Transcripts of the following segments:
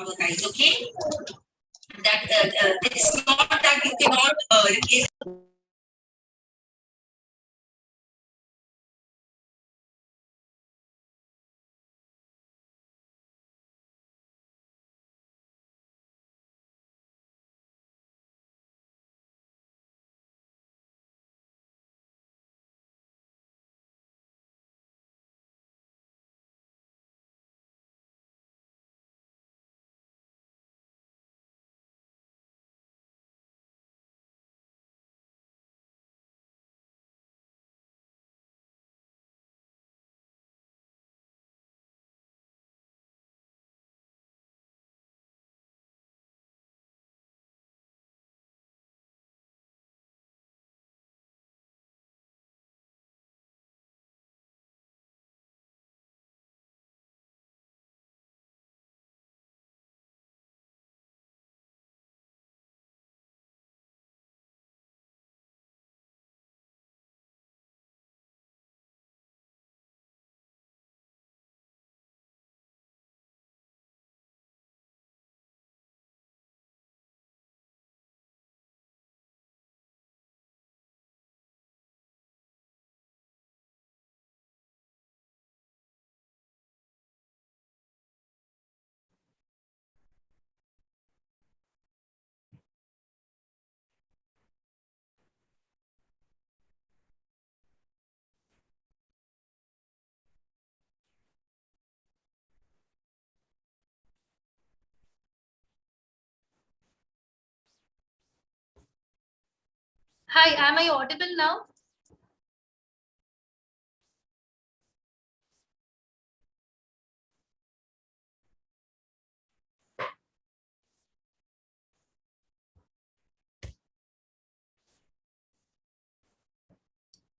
our guys. Okay, that it's not that you cannot. Hi, am I audible now?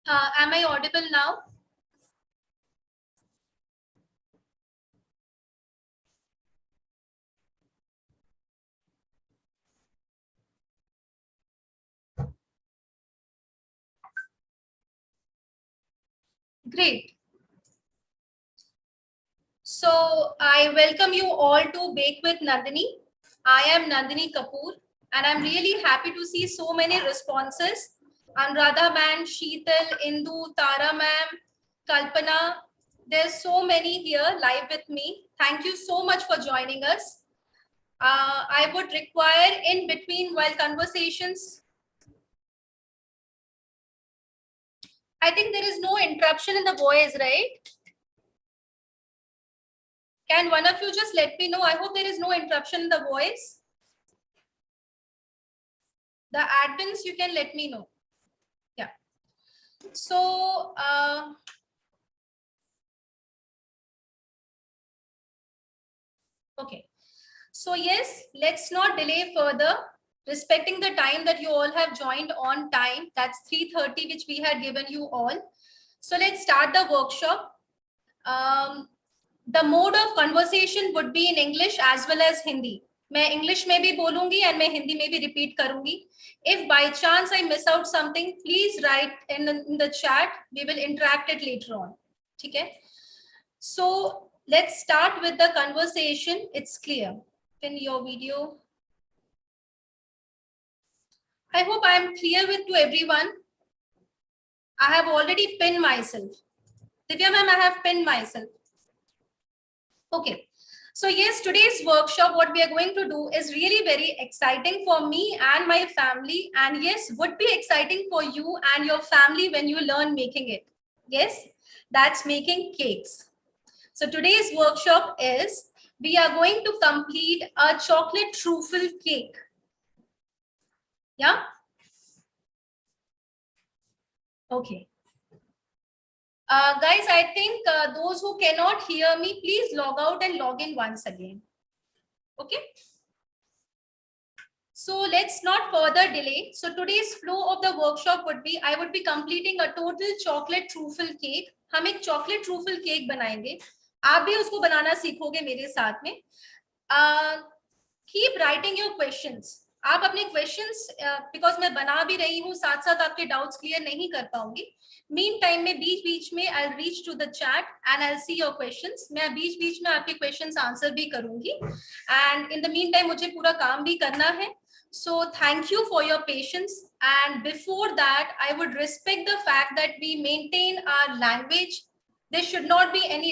Am I audible now? Great. So I welcome you all to Bake with Nandini. I am Nandini Kapoor and I'm really happy to see so many responses. Anuradha ma'am, Sheetal, Indu, Tara ma'am, Kalpana. There's so many here live with me. Thank you so much for joining us. I would require in between while conversations. I think there is no interruption in the voice, right? Can one of you just let me know? I hope there is no interruption in the voice. The admins, you can let me know. Yeah. So, okay. So yes, let's not delay further. Respecting the time that you all have joined on time. That's 3:30, which we had given you all. So let's start the workshop. The mode of conversation would be in English as well as Hindi. मैं English में भी बोलूंगी and मैं Hindi में भी repeat करूंगी. If by chance I miss out something, please write in the chat. We will interact it later on. ठीक है? So let's start with the conversation. It's clear. Pin your video. I hope I am clear with to everyone. I have already pinned myself. Divya ma'am, I have pinned myself. Okay. So yes, today's workshop, what we are going to do is really very exciting for me and my family. And yes, would be exciting for you and your family when you learn making it. Yes, that's making cakes. So today's workshop is, we are going to complete a chocolate truffle cake. Yeah. Okay. Guys, I think those who cannot hear me, please log out and log in once again. Okay. So let's not further delay. So today's flow of the workshop would be, I would be completing a total chocolate truffle cake. हम एक chocolate truffle cake बनाएंगे. आप भी उसको बनाना सीखोगे मेरे साथ में. Keep writing your questions. आप अपने क्वेश्चंस बिकॉज मैं बना भी रही हूँ, साथ साथ आपके डाउट्स क्लियर नहीं कर पाऊंगी। मीन टाइम में बीच बीच में I reach to the chat and I see your questions. मैं बीच बीच में आपके क्वेश्चंस आंसर भी करूंगी and in the mean time मुझे पूरा काम भी करना है। So thank you for your patience, and before that I would respect the fact that we maintain our language. There should not be any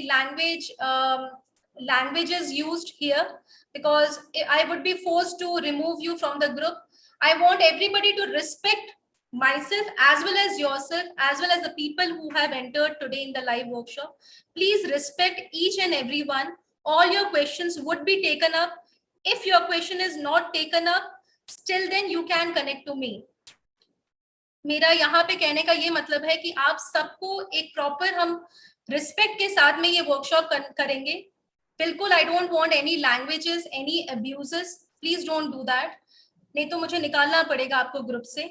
languages used here, because I would be forced to remove you from the group. I want everybody to respect myself as well as yourself, as well as the people who have entered today in the live workshop. Please respect each and every one. All your questions would be taken up. If your question is not taken up, still then you can connect to me. मेरा यहाँ पे कहने का ये मतलब है कि आप सबको एक प्रॉपर हम रिस्पेक्ट के साथ में ये वर्कशॉप करेंगे। बिल्कुल I don't want any languages, any abuses, please don't do that, नहीं तो मुझे निकालना पड़ेगा आपको ग्रुप से।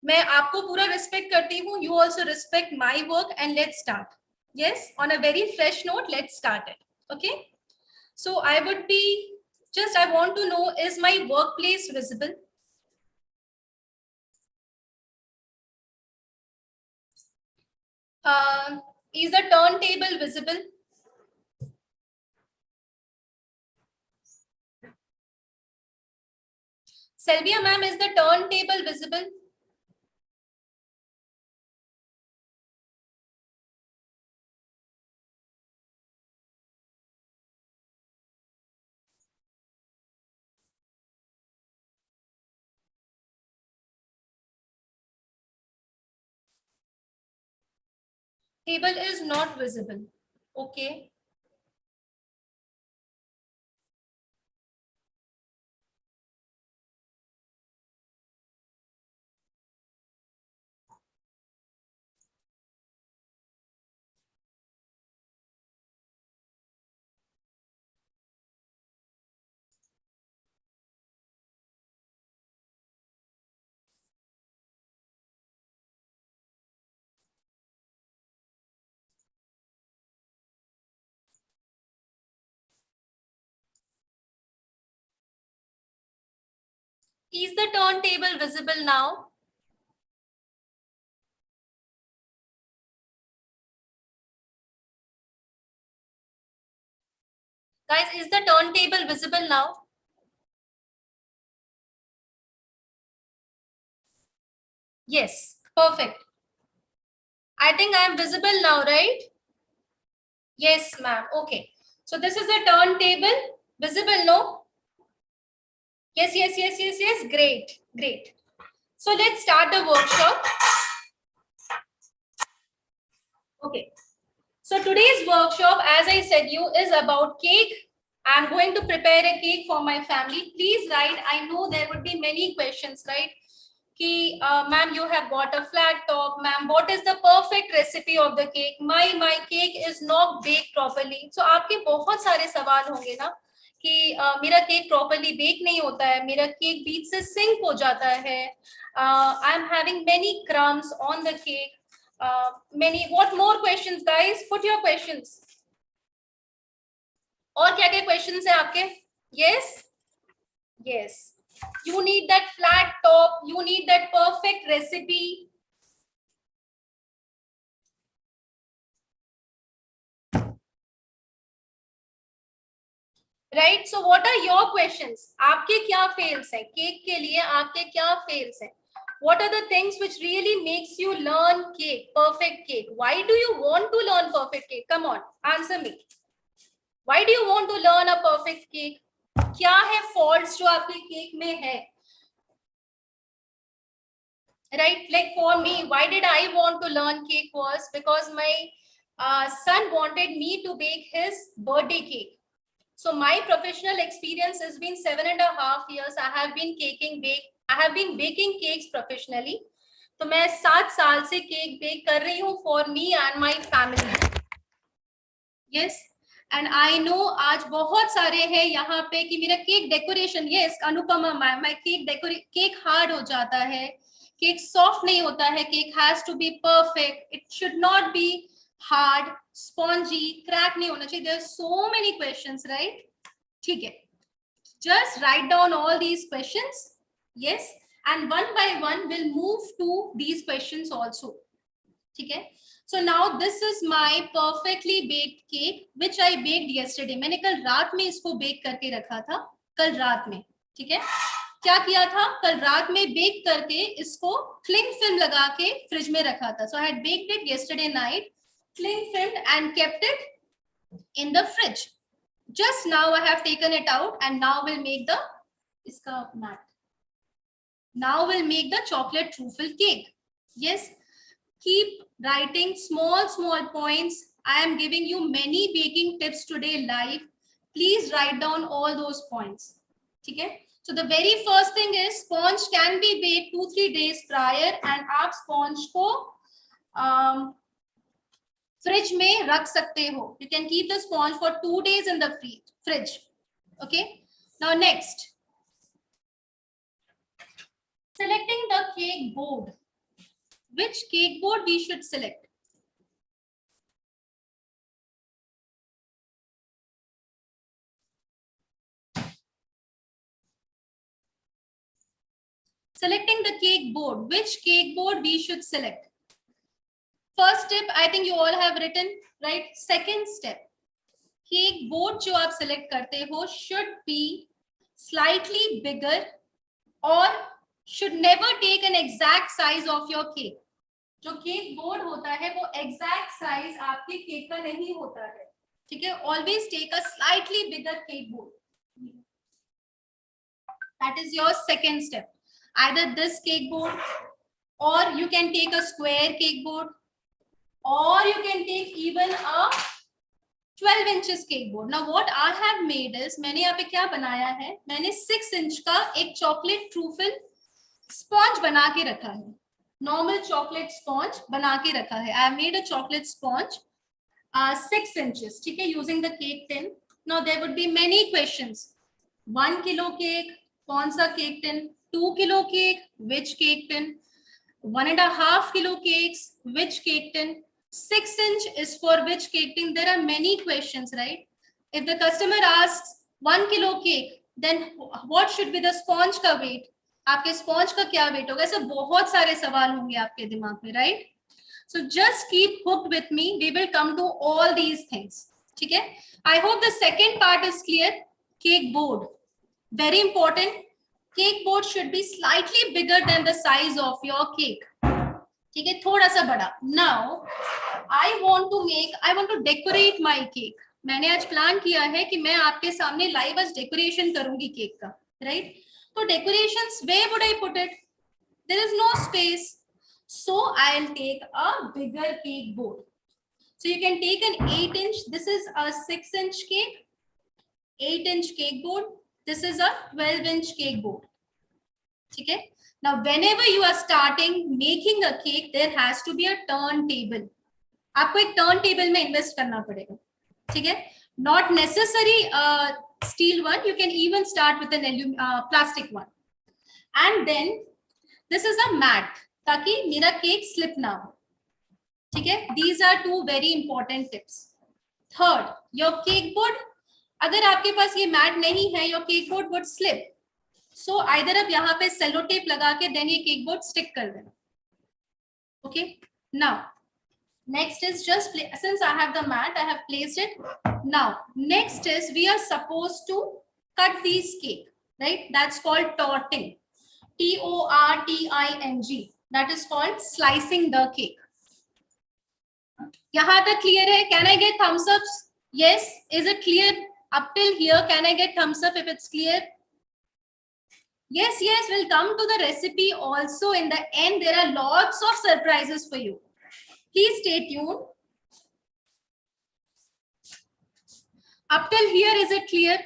मैं आपको पूरा रिस्पेक्ट करती हूँ, you also respect my work and let's start. Yes, on a very fresh note, let's start it. Okay, so I would be just I want to know, is my workplace visible? Is the turntable visible? Selvia ma'am, is the turntable visible? Table is not visible. Okay. Is the turntable visible now? Guys, is the turntable visible now? Yes, perfect. I think I am visible now, right? Yes, ma'am. Okay. So this is the turntable. Visible, no? Yes, yes, yes, yes, yes. Great, great. So let's start the workshop. Okay. So today's workshop, as I said you, is about cake. I'm going to prepare a cake for my family. Please write. I know there would be many questions, right? Ki, ma'am, you have got a flat top. Ma'am, what is the perfect recipe of the cake? My cake is not baked properly. So आपके बहुत सारे सवाल होंगे ना कि मेरा cake properly bake नहीं होता है, मेरा केक बीच से सिंक हो जाता है, I am having many crumbs on the cake, many. What more questions, guys? Put your questions. और क्या क्या questions है आपके? Yes, yes. You need that flat top. You need that perfect recipe. Right. So what are your questions? आपके क्या fails हैं? Cake के लिए आपके क्या fails हैं? What are the things which really makes you learn cake, perfect cake? Why do you want to learn perfect cake? Come on, answer me. Why do you want to learn a perfect cake? क्या है faults जो आपके cake में है? Right, like for me, why did I want to learn cake was because my son wanted me to bake his birthday cake. So my professional experience has been 7.5 years. I have been baking cakes professionally. तो मैं 7 साल से cake bake कर रही हूँ for me and my family. Yes, and I know आज बहुत सारे हैं यहाँ पे कि मेरा cake decoration, yes Anupama ma'am, my cake hard हो जाता है, केक सॉफ्ट नहीं होता है, cake has to be perfect, it should not be hard, spongy, crack नहीं होना चाहिए. There are so many questions, right? ठीक है, Just write down all these questions. Yes. And one by one, we'll move to these questions also. Okay. So now this is my perfectly baked cake, which I baked yesterday. मैंने कल रात में इसको bake करके रखा था. कल रात में. ठीक है. क्या किया था? कल रात में bake करके इसको cling film लगा के fridge में रखा था. So I had baked it yesterday night, cling filmed and kept it in the fridge. Just now I have taken it out and now we'll make the iska mat. Now we'll make the chocolate truffle cake. Yes. Keep writing small points. I am giving you many baking tips today live. Please write down all those points. Okay. So the very first thing is sponge can be baked 2-3 days prior and आप sponge को fridge में रख सकते हो. You can keep the sponge for 2 days in the fridge. Okay. Now next. Selecting the cake board. Which cake board we should select? Selecting the cake board. Which cake board we should select? First step, I think you all have written, right? Second step, cake board जो आप select करते हो should be slightly bigger or should never take an exact size of your cake. जो cake board होता है वो exact size आपके cake का नहीं होता है. ठीक है. Always take a slightly bigger cake board. That is your second step. Either this cake board, or you can take a square cake board, or you can take even a 12 inches cake board. Now what I have made is, मैंने यहाँ पे क्या बनाया है? मैंने 6 inch का एक chocolate truffle sponge बना के रखा है. Normal chocolate sponge बना के रखा है. I have made a chocolate sponge 6 inches. ठीक है, using the cake tin. Now there would be many questions. 1 kilo cake, कौन सा cake tin? 2 kilo cake, which cake tin? 1.5 kilo cakes, which cake tin? 6 inch is for which cake tin? There are many questions, right? If the customer asks 1 kilo cake, then what should be the sponge का weight? आपके sponge का क्या weight होगा? ऐसे बहुत सारे सवाल होंगे आपके दिमाग में, right? So just keep hooked with me. We will come to all these things. ठीक है? I hope the second part is clear. Cake board, very important. Cake board should be slightly bigger than the size of your cake. ठीक है, थोड़ा सा बड़ा. Now I want to decorate my cake. मैंने आज plan किया है कि मैं आपके सामने लाइव आज डेकोरेशन करूंगी केक का, right? तो decorations, where would I put it? There is no space, so I'll take a bigger cake board. So you can take an 8 inch. This is a 6 inch cake, 8 inch cake board. This is a 12 inch cake board. Okay. Now, whenever you are starting making a cake, there has to be a turntable. आपको एक turntable में invest करना पड़ेगा. ठीक है? Not necessary steel one. You can even start with an plastic one. And then this is a mat, ताकि मेरा cake slip ना हो. ठीक है? These are two very important tips. Third, your cake board. अगर आपके पास ये mat नहीं है, your cake board would slip. So either आप यहाँ पे सेलो टेप लगा के then ये केक बोर्ड स्टिक कर देना. Okay. Now next is just since I have the mat, I have placed it. Now next is we are supposed to cut these cake, right? That's called torting. Torting. That is called slicing the cake. यहाँ तक clear है? Can I get thumbs ups? Yes. Is it clear up till here? Can I get thumbs up if it's clear? Yes, we'll come to the recipe also in the end. There are lots of surprises for you. Please stay tuned. Up till here, is it clear?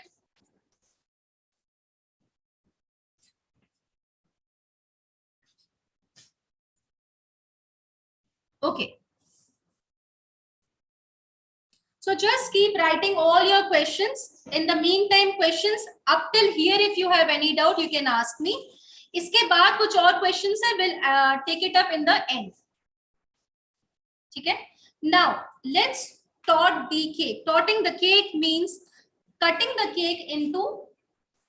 Okay. So just keep writing all your questions. In the meantime, questions up till here, if you have any doubt, you can ask me. इसके बाद कुछ और questions है, we'll take it up in the end. ठीक है? Now let's tort the cake. Torting the cake means cutting the cake into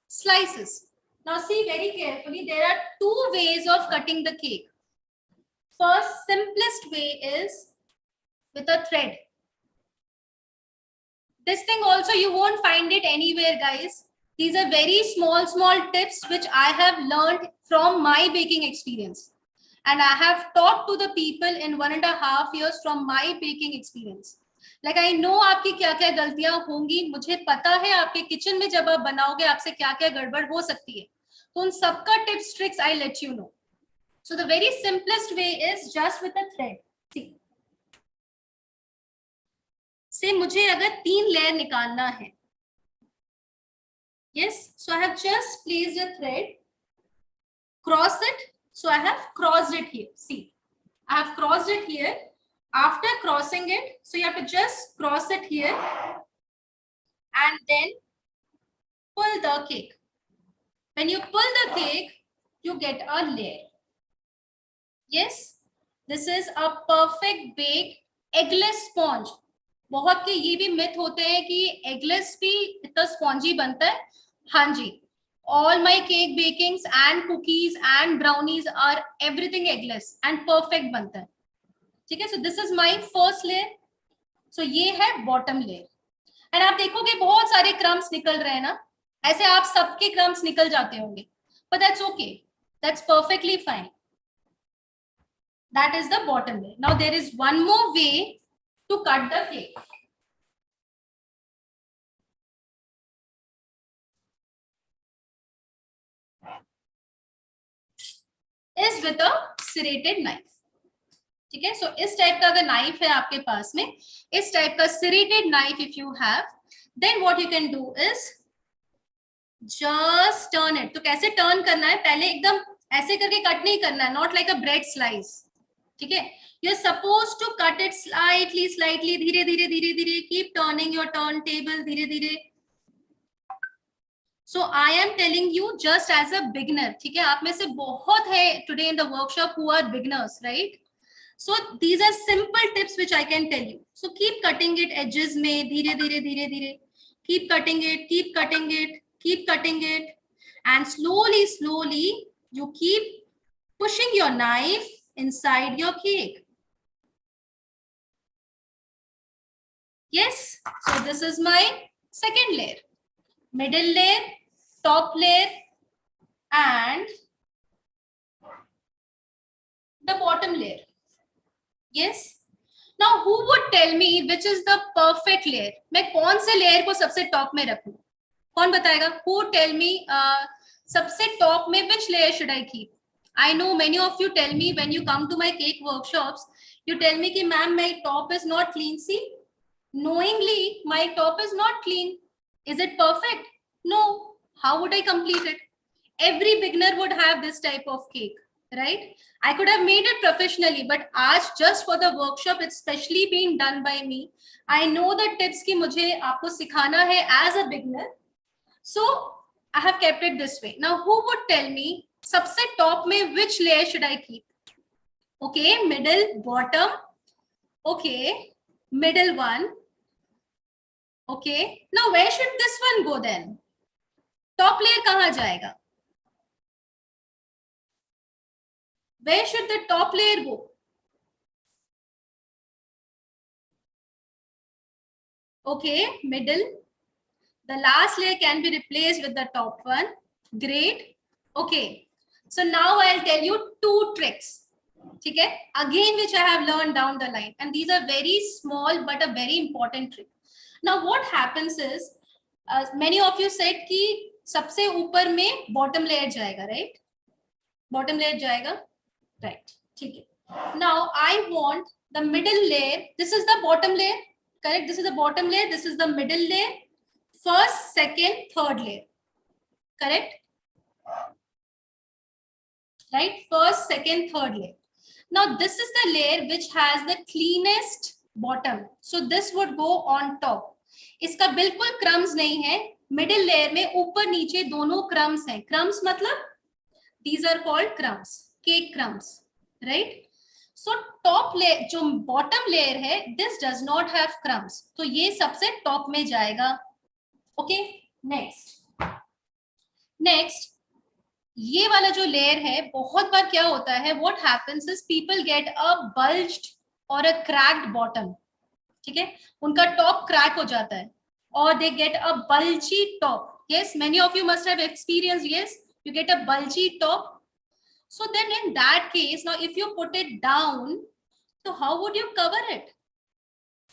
slices. Now see very carefully, there are two ways of cutting the cake. First, simplest way is with a thread. This thing also you won't find it anywhere, guys. These are very small tips which I have learned from my baking experience. And I have talked to the people in 1.5 years from my baking experience. Like I know आपकी क्या-क्या गलतियां होंगी, मुझे पता है आपके kitchen में जब आप बनाओगे आपसे क्या-क्या गड़बड़ हो सकती है. तो उन सबका tips tricks I let you know. So the very simplest way is just with a thread. See. से मुझे अगर 3 लेयर निकालना है. Yes, so I have just placed a thread, cross it. So I have crossed it here. See, I have crossed it here. After crossing it, so you have to just cross it here and then pull the cake. When you pull the cake, you get a layer. Yes, this is a perfect baked eggless sponge. बहुत के ये भी myth होते हैं कि eggless भी इतना spongy बनता है. हाँ जी, all my cake bakings and cookies and brownies are everything eggless and perfect बनता है. ठीक है, so this is my first layer. So ये है bottom layer. And आप देखोगे बहुत सारे crumbs निकल रहे हैं ना, ऐसे आप सबके crumbs निकल जाते होंगे. But that's okay. That's perfectly fine. That is the bottom layer. Now there is one more way to cut the cake. Is with a serrated knife. ठीक है, so इस टाइप का अगर नाइफ है आपके पास में, इस टाइप का serrated knife if you have, then what you can do is just turn it. तो कैसे turn करना है, पहले एकदम ऐसे करके कट नहीं करना है, not like a bread slice. ठीक है, you're supposed to cut it slightly, धीरे धीरे keep turning your turntable धीरे. So I am telling you just as a beginner. ठीक है, आप में से बहुत है today in the workshop who are beginners, right? So these are simple tips which I can tell you. So keep cutting it edges में धीरे. Keep cutting it, and slowly you keep pushing your knife inside your cake. Yes, so this is my second layer. Middle layer, top layer, and the bottom layer. Yes. Now who would tell me which is the perfect layer? मैं कौन से layer को सबसे top में रखूं? कौन बताएगा? Who tell me सबसे top में which layer should I keep? I know many of you tell me when you come to my cake workshops, you tell me कि ma'am my top is not clean. See, knowingly my top is not clean. Is it perfect? No. How would I complete it? Every beginner would have this type of cake, right? I could have made it professionally, but आज just for the workshop, it's specially being done by me. I know the tips कि मुझे आपको सिखाना है as a beginner. So I have kept it this way. Now who would tell me सबसे top में which layer should I keep? Okay, middle, bottom. Okay, middle one. Okay, now where should this one go then? Top layer कहाँ जाएगा? Where should the top layer go? Okay, middle. The last layer can be replaced with the top one. Great. Okay, so now I'll tell you 2 tricks. Okay, again which I have learned down the line, and these are very small but a very important trick. Now what happens is many of you said कि सबसे ऊपर में bottom layer जाएगा, right? Bottom layer जाएगा, right? ठीक है. Now I want the middle layer. This is the bottom layer, correct? This is the bottom layer. This is the middle layer. First, second, third layer, correct? Right? First, second, third layer. Now this is the layer which has the cleanest bottom. So this would go on top. इसका बिल्कुल crumbs नहीं है. Middle layer में ऊपर नीचे दोनों crumbs हैं. Crumbs मतलब these are called crumbs, cake crumbs, right? So top layer जो bottom layer है, this does not have crumbs. तो ये सबसे top में जाएगा. Okay, next. नेक्स्ट ये वाला जो लेयर है, बहुत बार क्या होता है, what happens is people get a bulged और अ क्रैक्ड बॉटम, ठीक है, उनका टॉप क्रैक हो जाता है, और they get a bulgy top. Yes, many of you must have experienced, yes, you get a bulgy top. So then in that case, now if you put it down, so how would you cover it?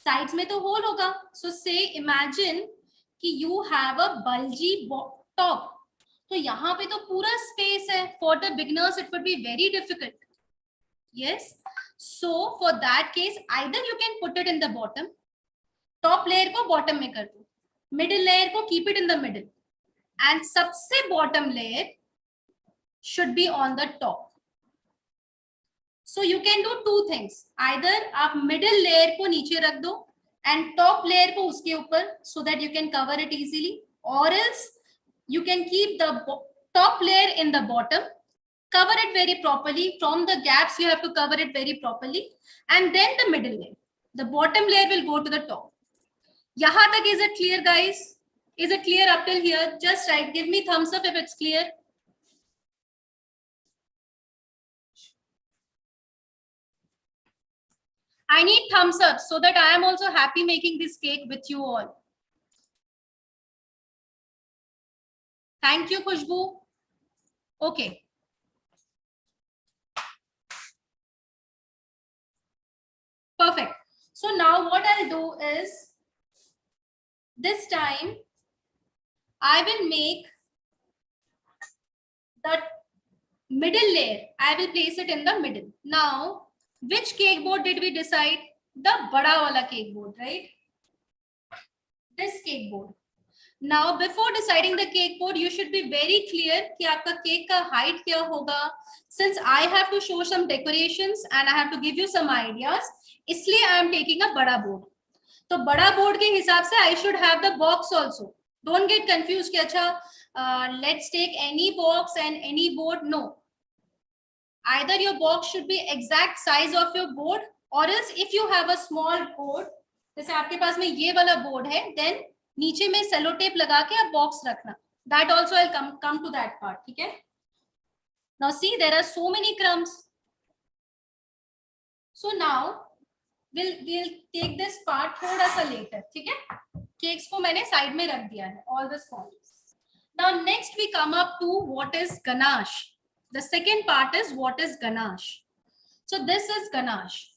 Sides में तो hole होगा. So say imagine कि you have a bulgy top. तो यहाँ पे तो पूरा space है. For the beginners it would be very difficult. Yes. So for that case, either you can put it in the bottom. Top layer को bottom में कर दो. Middle layer को keep it in the middle. And सबसे bottom layer should be on the top. So you can do two things. Either आप middle layer को नीचे रख दो and top layer को उसके ऊपर, so that you can cover it easily, or else you can keep the top layer in the bottom, cover it very properly. From the gaps you have to cover it very properly, and then the middle layer. The bottom layer will go to the top. यहाँ तक is it clear, guys? Is it clear up till here? Just write, give me thumbs up if it's clear. I need thumbs up so that I am also happy making this cake with you all. Thank you, Khushbu. Okay. Perfect. So now what I'll do is, this time I will make the middle layer. I will place it in the middle. Now, which cake board did we decide? The bada wala cake board, right? This cake board. Now, before deciding the cake board, you should be very clear कि आपका cake का height क्या होगा. Since I have to show some decorations and I have to give you some ideas, इसलिए I am taking a बड़ा board. तो बड़ा board के हिसाब से I should have the box also. Don't get confused कि अच्छा let's take any box and any board. No. Either your box should be exact size of your board, or else if you have a small board, जैसे आपके पास में ये वाला board है, then नीचे में सेलो टेप लगा के आप बॉक्स रखना. That also I'll come to that part. ठीक है. Now see, there are so many crumbs. So now we'll take this part थोड़ा सा later. ठीक है. Cakes को मैंने side में रख दिया है, all the sponges. Now next we come up to what is ganache. The second part is what is ganache. So this is ganache.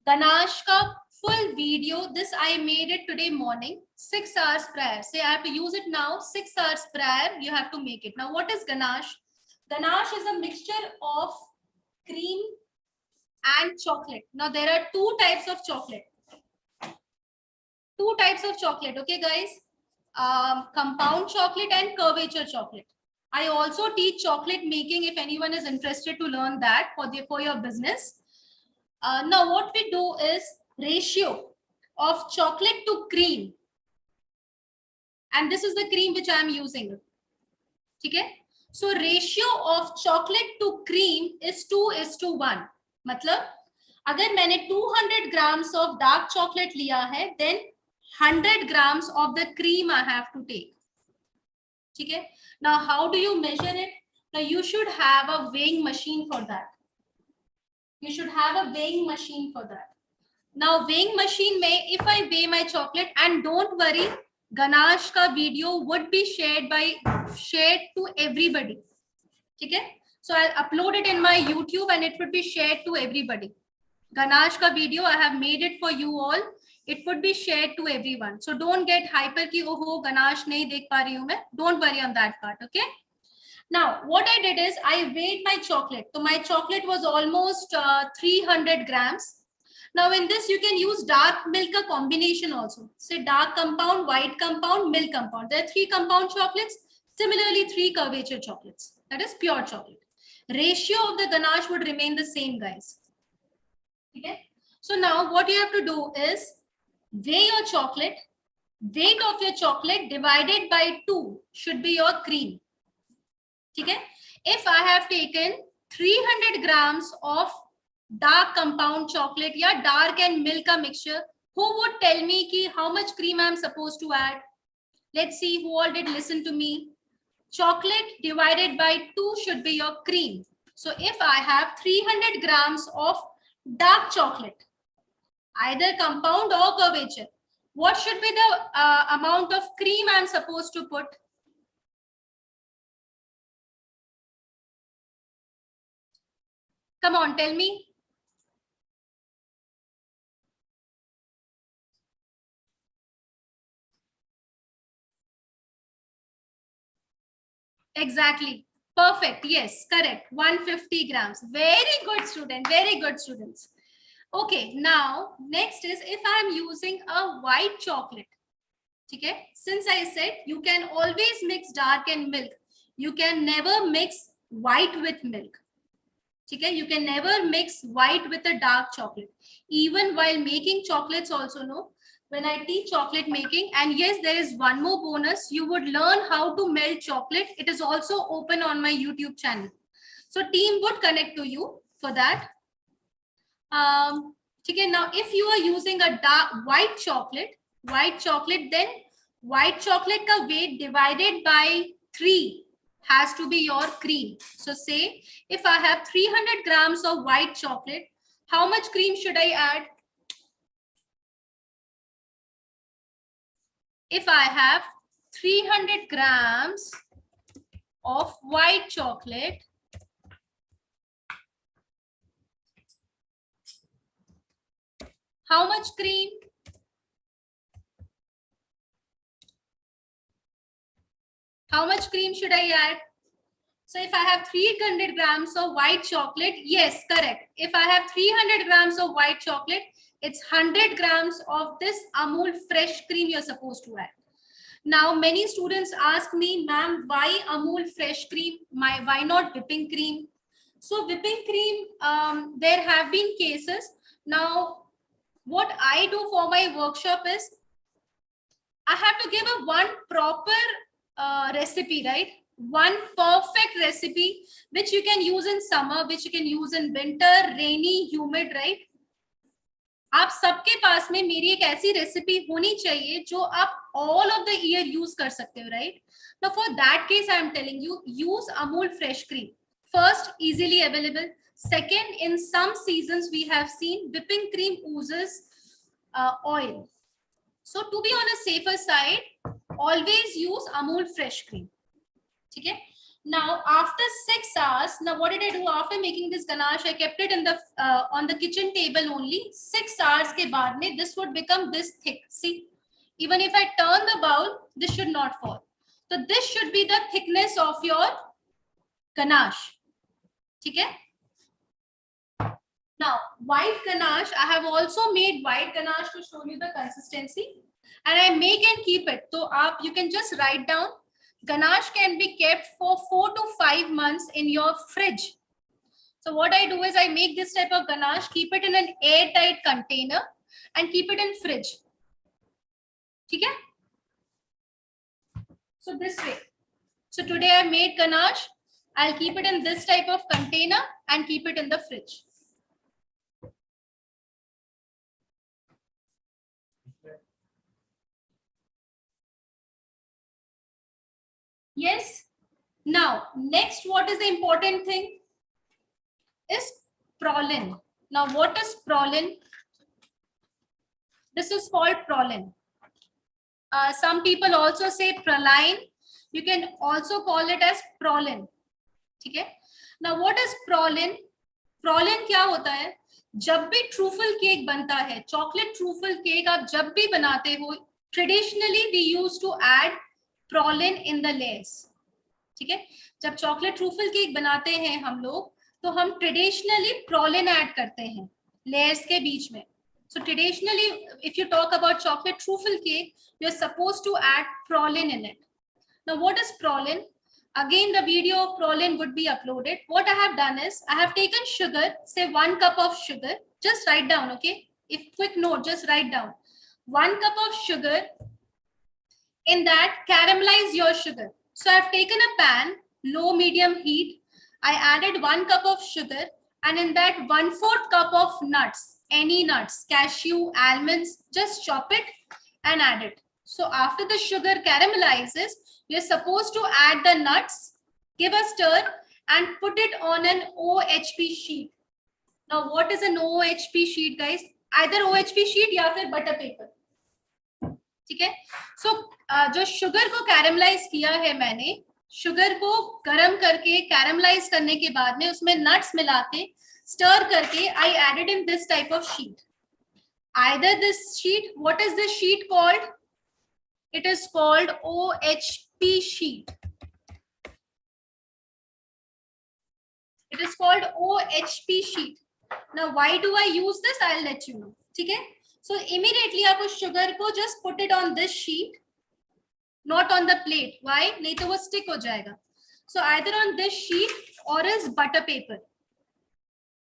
Ganache का full video, this I made it today morning, 6 hours prior. Say I have to use it now, 6 hours prior you have to make it. Now what is ganache? Ganache is a mixture of cream and chocolate. Now there are two types of chocolate. Two types of chocolate, okay guys? Compound chocolate and curvature chocolate. I also teach chocolate making if anyone is interested to learn that for your business. Now what we do is ratio of chocolate to cream, and this is the cream which I am using. Okay, so ratio of chocolate to cream is 2:1. मतलब अगर मैंने 200 grams of dark chocolate लिया है, then 100 grams of the cream I have to take. ठीक है. Now how do you measure it? Now you should have a weighing machine for that. You should have a weighing machine for that. Now weighing machine में if I weigh my chocolate, and don't worry, ganache का video would be shared to everybody. ठीक है. So I'll upload it in my YouTube and it would be shared to everybody. Ganache का video I have made it for you all. It would be shared to everyone. So don't get hyper कि ओहो ganache नहीं देख पा रही हूँ मैं. Don't worry on that part. Okay. Now what I did is I weighed my chocolate. So my chocolate was almost 300 grams. Now in this you can use dark milk combination also. Say dark compound, white compound, milk compound. There are 3 compound chocolates. Similarly 3 curvature chocolates. That is pure chocolate. Ratio of the ganache would remain the same, guys. Okay. So now what you have to do is weigh your chocolate. Weight of your chocolate divided by 2 should be your cream. Okay. If I have taken 300 grams of dark compound chocolate या dark and milk mixture, who would tell me ki how much cream I am supposed to add? Let's see who all did listen to me. chocolate divided by 2 should be your cream. So if I have 300 grams of dark chocolate, either compound or curvature, what should be the amount of cream I'm supposed to put? Come on, tell me. Exactly. Perfect. Yes, correct. 150 grams. Very good student. Very good students. Okay, now next is if I'm using a white chocolate. Okay, since I said you can always mix dark and milk, you can never mix white with milk. Okay, you can never mix white with a dark chocolate. Even while making chocolates also, no, when I teach chocolate making, and yes, there is one more bonus, you would learn how to melt chocolate. It is also open on my YouTube channel. So team would connect to you for that. Okay, now if you are using a dark white chocolate, then white chocolate ka weight divided by 3 has to be your cream. So say if I have 300 grams of white chocolate, how much cream should I add? If I have 300 grams of white chocolate, how much cream? How much cream should I add? So if I have 300 grams of white chocolate, yes, correct. If I have 300 grams of white chocolate, it's 100 grams of this Amul fresh cream you're supposed to add. Now, many students ask me, ma'am, why Amul fresh cream? Why not whipping cream? So whipping cream, there have been cases. Now, what I do for my workshop is, I have to give a one proper recipe, right? One perfect recipe which you can use in summer, which you can use in winter, rainy, humid, right? आप सबके पास में मेरी एक ऐसी recipe होनी चाहिए जो आप all of the year use कर सकते हो, right? Now for that case I am telling you, use Amul fresh cream. First, easily available. Second, in some seasons we have seen whipping cream oozes oil. So to be on a safer side, always use Amul fresh cream. Okay. Now after 6 hours, now what did I do after making this ganache? I kept it in the on the kitchen table only. 6 hours ke baad mein, this would become this thick. See, even if I turn the bowl, this should not fall. So this should be the thickness of your ganache. Okay. Now white ganache, I have also made white ganache to show you the consistency, and I make and keep it. So you can just write down. Ganache can be kept for 4 to 5 months in your fridge. So what I do is I make this type of ganache, keep it in an airtight container and keep it in fridge. Okay? So this way. So today I made ganache. I'll keep it in this type of container and keep it in the fridge. Yes. Now, next, what is the important thing? Is praline. Now, what is praline? This is called praline. Some people also say praline. You can also call it as praline. Okay. Now, what is praline? Praline क्या होता है? जब भी truffle cake बनता है, chocolate truffle cake आप जब भी बनाते हो, traditionally we used to add praline in the layers. ठीक है? जब chocolate truffle cake बनाते हैं हम लोग, तो हम traditionally praline add करते हैं layers के बीच में. So traditionally, if you talk about chocolate truffle cake, you're supposed to add praline in it. Now, what is praline? Again, the video of praline would be uploaded. What I have done is, I have taken sugar, say 1 cup of sugar. Just write down, okay? If quick note, just write down. 1 cup of sugar. In that, caramelize your sugar. So I have taken a pan, low medium heat. I added 1 cup of sugar, and in that 1/4 cup of nuts, any nuts, cashew, almonds, just chop it and add it. So after the sugar caramelizes, you're supposed to add the nuts, give a stir, and put it on an OHP sheet. Now what is an OHP sheet, guys? Either OHP sheet या फिर butter paper. ठीक है? So जो sugar को caramelize किया है मैंने, sugar को गर्म करके कैरमलाइज करने के बाद में उसमें नट्स मिला के स्टर करके I added in this type of sheet. Either this sheet, what is this sheet called? It is called OHP sheet. It is called OHP sheet. Now why do I use this? I'll let you know. ठीक है? So immediately आप उस sugar को just put it on this sheet, not on the plate. Why? नहीं तो वो stick हो जाएगा. So either on this sheet or is butter paper.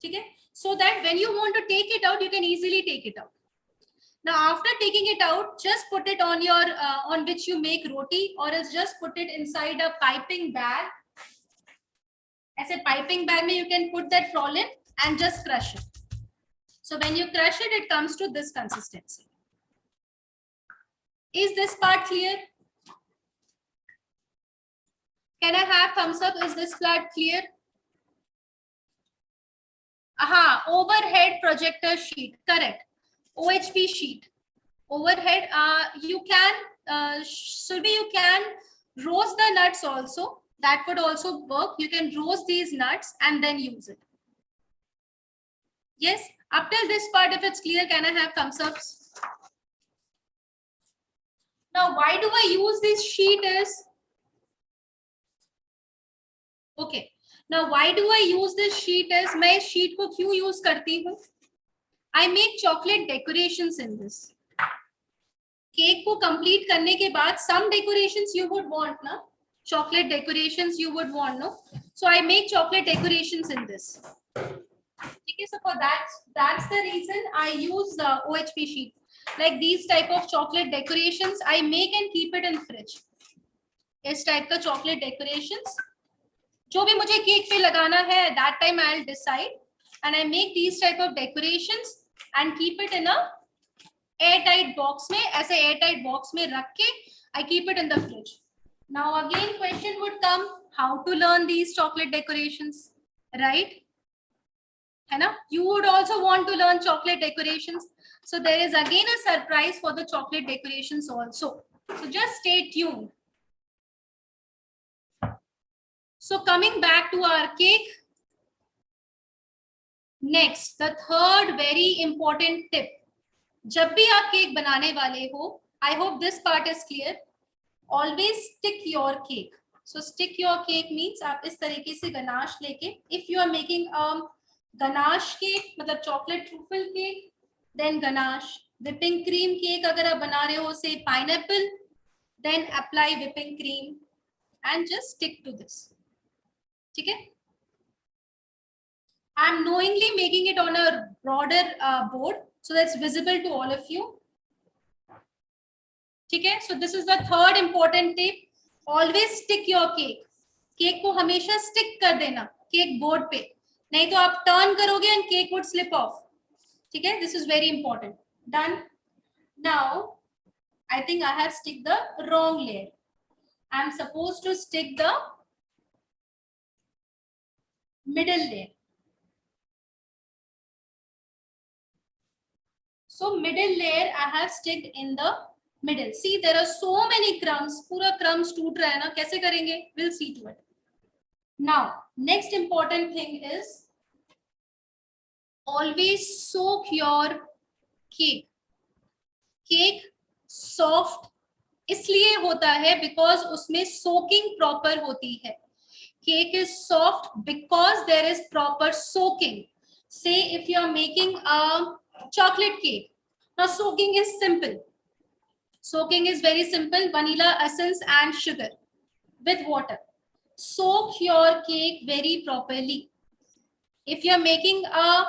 ठीक है? So that when you want to take it out, you can easily take it out. Now after taking it out, just put it on your on which you make roti, or else just put it inside a piping bag. ऐसे piping bag में you can put that praline and just crush it. So when you crush it, it comes to this consistency. Is this part clear? Can I have thumbs up? Is this part clear? Aha, overhead projector sheet, correct. OHP sheet. Overhead, you can, Surbi, you can roast the nuts also. That would also work. You can roast these nuts and then use it. Yes, up till this part, if it's clear, can I have thumbs ups? Now, why do I use this sheet is, okay. Now, why do I use this sheet is, मैं इस sheet को क्यों use करती हूँ? I make chocolate decorations in this. Cake को complete करने के बाद some decorations you would want, ना? Chocolate decorations you would want, no? So I make chocolate decorations in this. Okay, so for that's the reason I use the OHP sheet. Like these type of chocolate decorations, I make and keep it in fridge. इस type का chocolate decorations, जो भी मुझे cake पे लगाना है, that time I'll decide, and I make these type of decorations and keep it in a airtight box में, ऐसे airtight box में रख के I keep it in the fridge. Now again question would come, how to learn these chocolate decorations, right? है ना? You would also want to learn chocolate decorations. So there is again a surprise for the chocolate decorations also. So just stay tuned. So coming back to our cake. Next, the third very important tip. जब भी आप cake बनाने वाले हो, I hope this part is clear. Always stick your cake. So stick your cake means आप इस तरीके से ganache लेके, if you are making ganache cake, मतलब chocolate truffle cake, then ganache. Whipping cream cake अगर आप बना रहे हो, say pineapple, then apply whipping cream and just stick to this. ठीक है? I'm knowingly making it on a broader board so that's visible to all of you. Okay, so this is the third important tip. Always stick your cake. Cake को हमेशा stick कर देना cake board पे. नहीं तो आप turn करोगे and cake would slip off. ठीक है? This is very important. Done. Now, I think I have stick the wrong layer. I'm supposed to stick the middle layer. So middle layer I have sticked in the middle. See, there are so many crumbs. पूरा crumbs टूट रहा है ना? कैसे करेंगे? We'll see to it. Now, next important thing is always soak your cake. Cake soft इसलिए होता है because उसमें soaking proper होती है. Cake is soft because there is proper soaking. Say if you are making a chocolate cake. Now soaking is simple. Soaking is very simple. Vanilla essence and sugar with water. Soak your cake very properly. If you are making a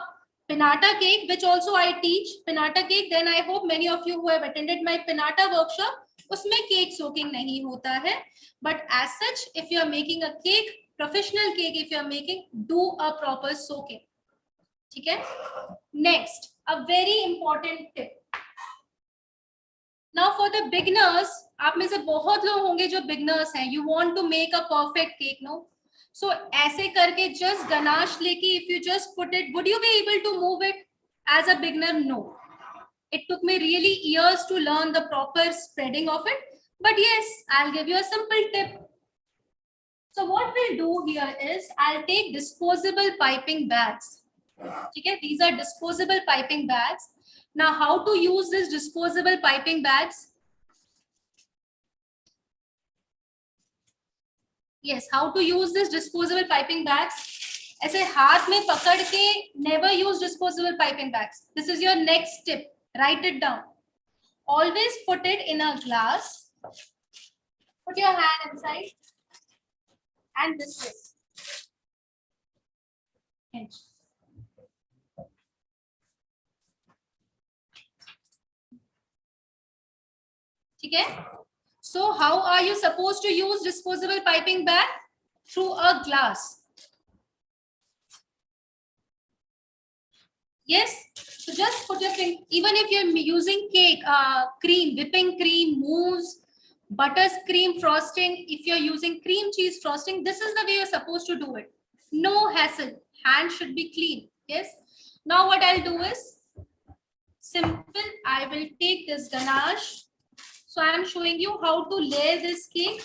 pinata cake, which also I teach pinata cake, then I hope many of you who have attended my pinata workshop, उसमें cake soaking नहीं होता है. But as such, if you are making a cake, professional cake, if you are making, do a proper soaking. ठीक है? Next, a very important tip. Now for the beginners, आप में से बहुत लोग होंगे जो beginners हैं. You want to make a perfect cake, no? So ऐसे करके just ganache लेके if you just put it, would you be able to move it as a beginner? No. It took me really years to learn the proper spreading of it. But yes, I'll give you a simple tip. So what we'll do here is I'll take disposable piping bags. Okay, these are disposable piping bags. Now, how to use this disposable piping bags? Yes, how to use this disposable piping bags? ऐसे हाथ में पकड़ के never use disposable piping bags. This is your next tip. Write it down. Always put it in a glass. Put your hand inside. And this way. Pinch. Okay? So how are you supposed to use disposable piping bag? Through a glass. Yes? So just put your finger, even if you're using cake, cream, whipping cream, mousse, butterscream frosting, if you're using cream cheese frosting, this is the way you're supposed to do it. No hassle. Hand should be clean. Yes? Now what I'll do is, simple, I will take this ganache. So I am showing you how to layer this cake.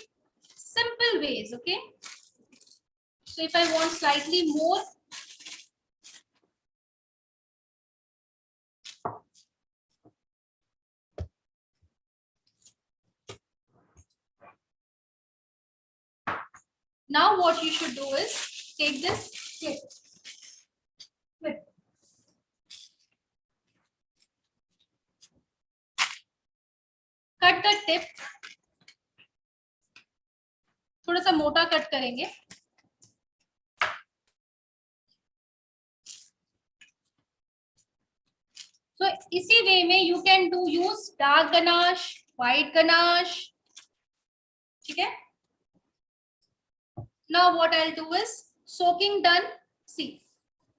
Simple ways, okay? So if I want slightly more, now what you should do is take this tip. Cut the tip. थोड़ा सा मोटा cut करेंगे. So इसी वे में you can do use dark ganache, white ganache. ठीक है? Now what I'll do is soaking done. See,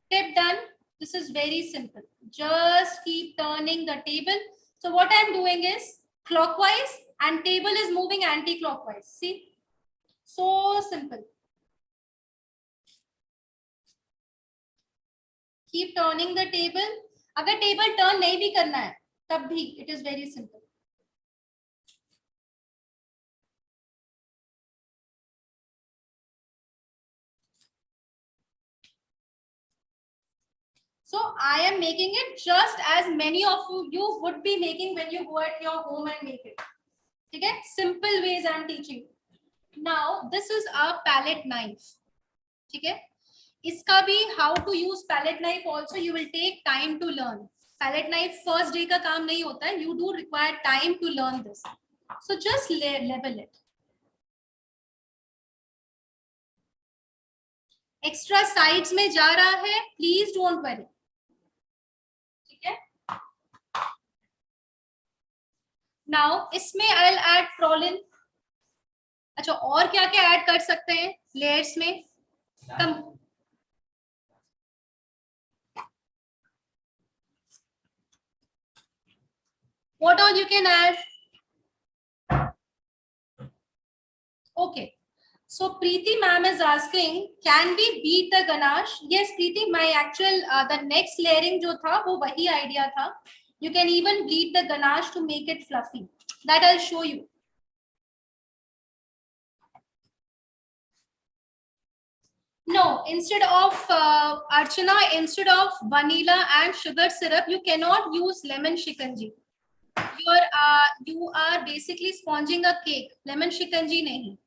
tip done. This is very simple. Just keep turning the table. So what I'm doing is clockwise and table is moving anti-clockwise. See, so simple. Keep turning the table. अगर table turn नहीं भी करना है, तब भी it is very simple. So I am making it just as many of you would be making when you go at your home and make it. Okay, simple ways I am teaching. Now this is a palette knife. Okay, इसका भी how to use palette knife also you will take time to learn. Palette knife first day का काम नहीं होता है. You do require time to learn this. So just level it. Extra sides में जा रहा है. Please don't worry. Now इसमें I'll add praline. अच्छा और क्या क्या ऐड कर सकते हैं लेयर्स में? What all you can add? Okay. So Preeti ma'am is asking, can we beat the ganache? Yes, Preeti, my actual the next layering जो था वो वही idea था. You can even bleed the ganache to make it fluffy. That I'll show you. No, instead of Archana, instead of vanilla and sugar syrup, you cannot use lemon shikanji. You are basically sponging a cake. Lemon shikanji nahi.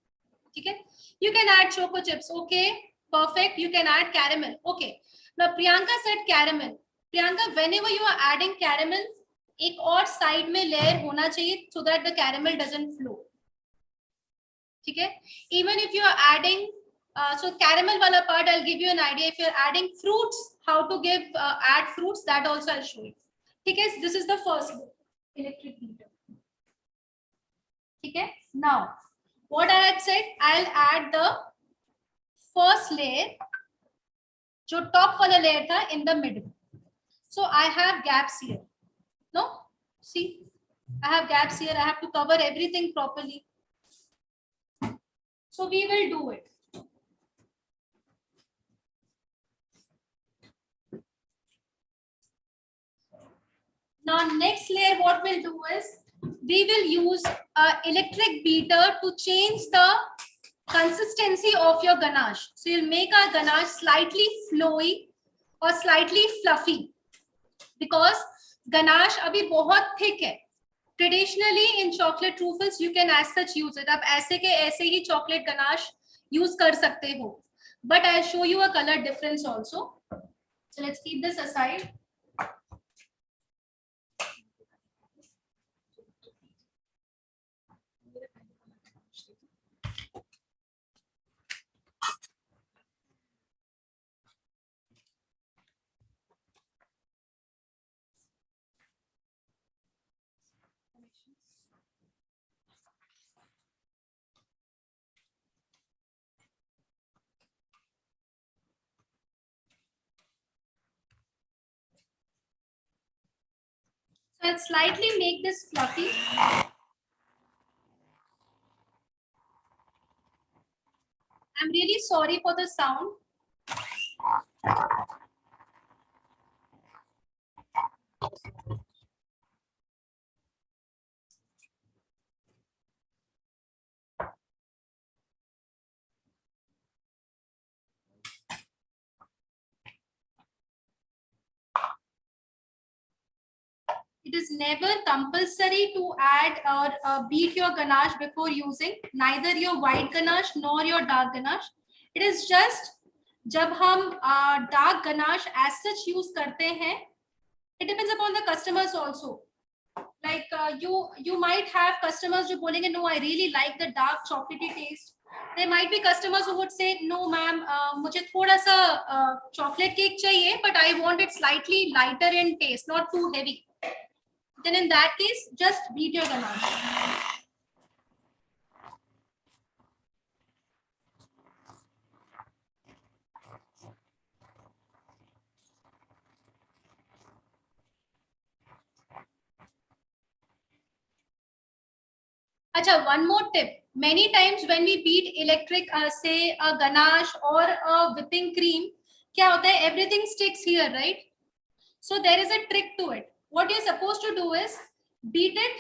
Okay? You can add choco chips. Okay, perfect. You can add caramel. Okay. Now Priyanka said caramel. Priyanka, whenever you are adding caramel, एक और side में layer होना चाहिए so that the caramel doesn't flow. ठीक है? Even if you are adding so caramel wala part I'll give you an idea. If you are adding fruits, how to give add fruits, that also I'll show you. ठीक है? This is the first one, electric beater. ठीक है? Now what I had said, I'll add the first layer, जो top वाला layer था, in the middle. So I have gaps here. No, see, I have gaps here. I have to cover everything properly. So we will do it. Now next layer, what we'll do is we will use an electric beater to change the consistency of your ganache. So you'll make our ganache slightly flowy or slightly fluffy because ganache abhi bahut thick hai. Traditionally in chocolate truffles you can as such use it. आप ऐसे के ऐसे ही chocolate ganache use कर सकते हो. But I'll show you a color difference also. So let's keep this aside. So I'll slightly make this fluffy. I'm really sorry for the sound. It is never compulsory to add or beat your ganache before using neither your white ganache nor your dark ganache. It is just जब हम dark ganache as such use करते हैं, it depends upon the customers also. Like you might have customers जो बोलेंगे no, I really like the dark chocolatey taste. There might be customers who would say no ma'am, मुझे थोड़ा सा chocolate cake चाहिए, but I want it slightly lighter in taste, not too heavy. Then in that case, just beat your ganache. Acha, one more tip. Many times when we beat electric, say a ganache or a whipping cream, क्या होता है? Everything sticks here, right? So there is a trick to it. What you're supposed to do is beat it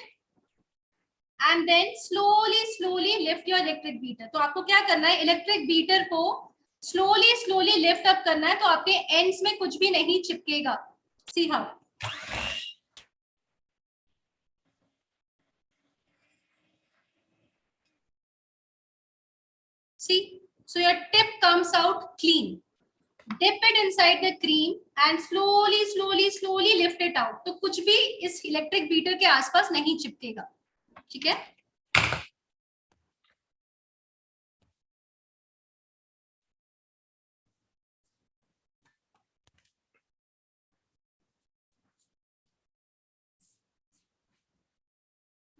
and then slowly lift your electric beater. तो आपको क्या करना है? Electric beater को slowly lift up करना है, तो आपके ends में कुछ भी नहीं चिपकेगा. See how? See, so your tip comes out clean. Dip it inside the cream and slowly lift it out. तो कुछ भी इस इलेक्ट्रिक बीटर के आसपास नहीं चिपकेगा. ठीक है?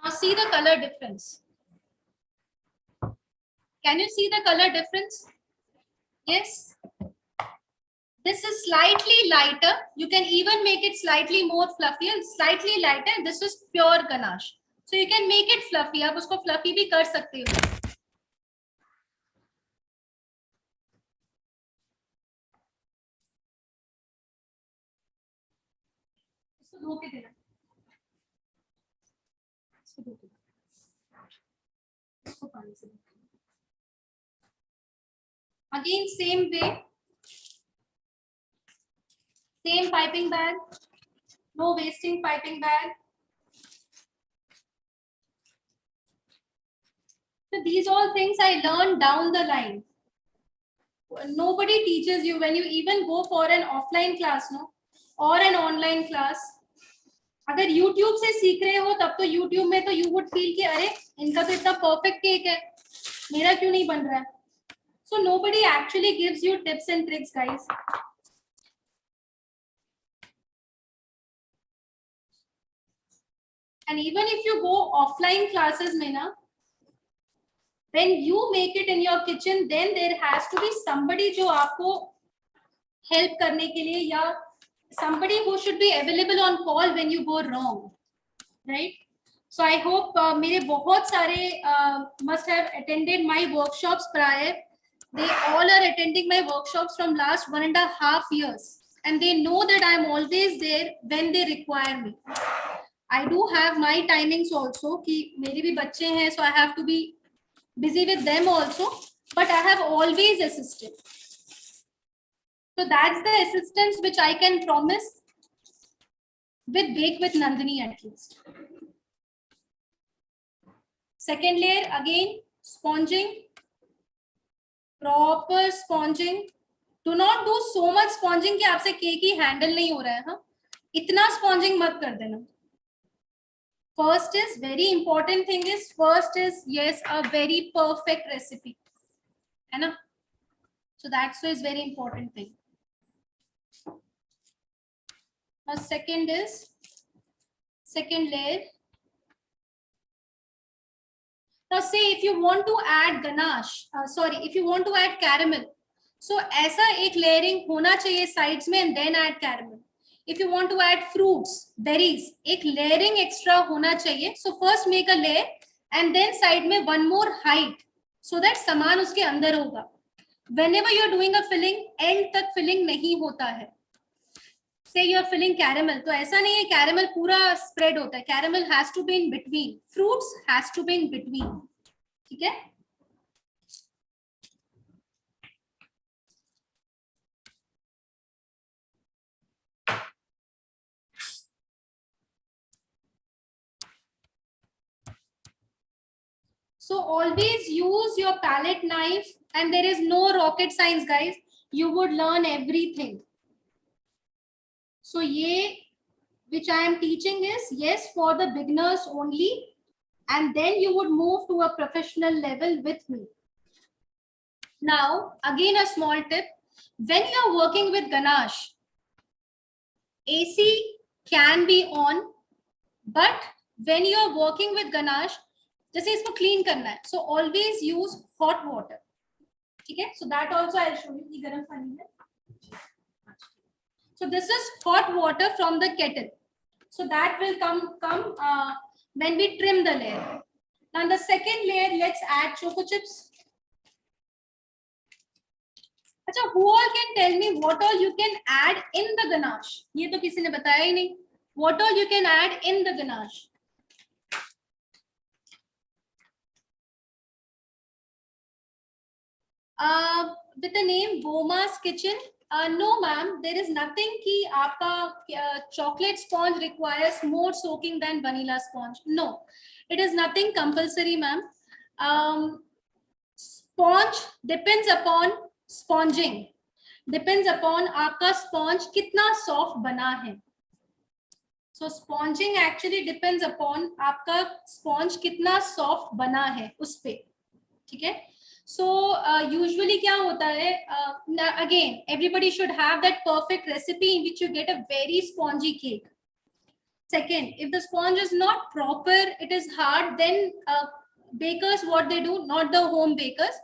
Now see the color difference. Can you see the color difference? Yes. This is slightly lighter. You can even make it slightly more fluffy, slightly lighter. This is pure ganache. So you can make it fluffy. आप उसको fluffy भी कर सकते हो. इसको धो के देना. इसको धो के देना. इसको पानी से. Again, same way. Same piping bag. No wasting piping bag. So these all things I learned down the line. Nobody teaches you when you even go for an offline class, no, or an online class. अगर YouTube से सीख रहे हो तब तो YouTube में तो you would feel कि अरे इनका तो इतना perfect cake है, मेरा क्यों नहीं बन रहा है? So nobody actually gives you tips and tricks, guys. And even if you go offline classes में ना, when you make it in your kitchen, then there has to be somebody जो आपको help करने के लिए, या somebody who should be available on call when you go wrong, right? So I hope मेरे बहुत सारे must have attended my workshops prior. They all are attending my workshops from last 1.5 years, and they know that I am always there when they require me. I do have my timings also कि मेरे भी बच्चे हैं, so I have to be busy with them also, but I have always assisted. So that's the assistance which I can promise with Bake with Nandini at least. Second layer, again, sponging, proper sponging. Do not do so much sponging कि आपसे cake ही handle नहीं हो रहा है. हाँ, इतना sponging मत कर देना. First is very important thing is yes, a very perfect recipe, है ना? So that's why is very important thing. Now second is second layer. Now say if you want to add ganache, if you want to add caramel, so ऐसा एक layering होना चाहिए sides में and then add caramel. If you want to add fruits, berries, एक layering extra होना चाहिए. So first make a layer and then side में one more height so that सामान उसके अंदर होगा. Whenever you are doing a filling, end तक filling नहीं होता है. Say you are filling caramel, तो ऐसा नहीं है caramel पूरा spread होता है. Caramel has to be in between. Fruits has to be in between. ठीक है? So always use your palette knife, and there is no rocket science, guys. You would learn everything. So ye which I am teaching is yes for the beginners only, and then you would move to a professional level with me. Now again a small tip, when you are working with ganache, AC can be on, but when you are working with ganache, जैसे इसको clean करना है, so always use hot water. ठीक है? So that also I'll show you. ये गरम पानी है. So this is hot water from the kettle. So that will come when we trim the layer. Now the second layer, let's add choco chips. अच्छा, who all can tell me what all you can add in the ganache? ये तो किसी ने बताया ही नहीं. What all you can add in the ganache? With the name Boma's Kitchen. No, ma'am, there is nothing कि आपका chocolate sponge requires more soaking than vanilla sponge. No, it is nothing compulsory, ma'am. Sponge depends upon sponging. Depends upon आपका sponge कितना soft बना है. So sponging actually depends upon आपका sponge कितना soft बना है उस पे. ठीक है? So usually क्या होता है, again everybody should have that perfect recipe in which you get a very spongy cake. Second, if the sponge is not proper, it is hard, then bakers what they do, not the home bakers,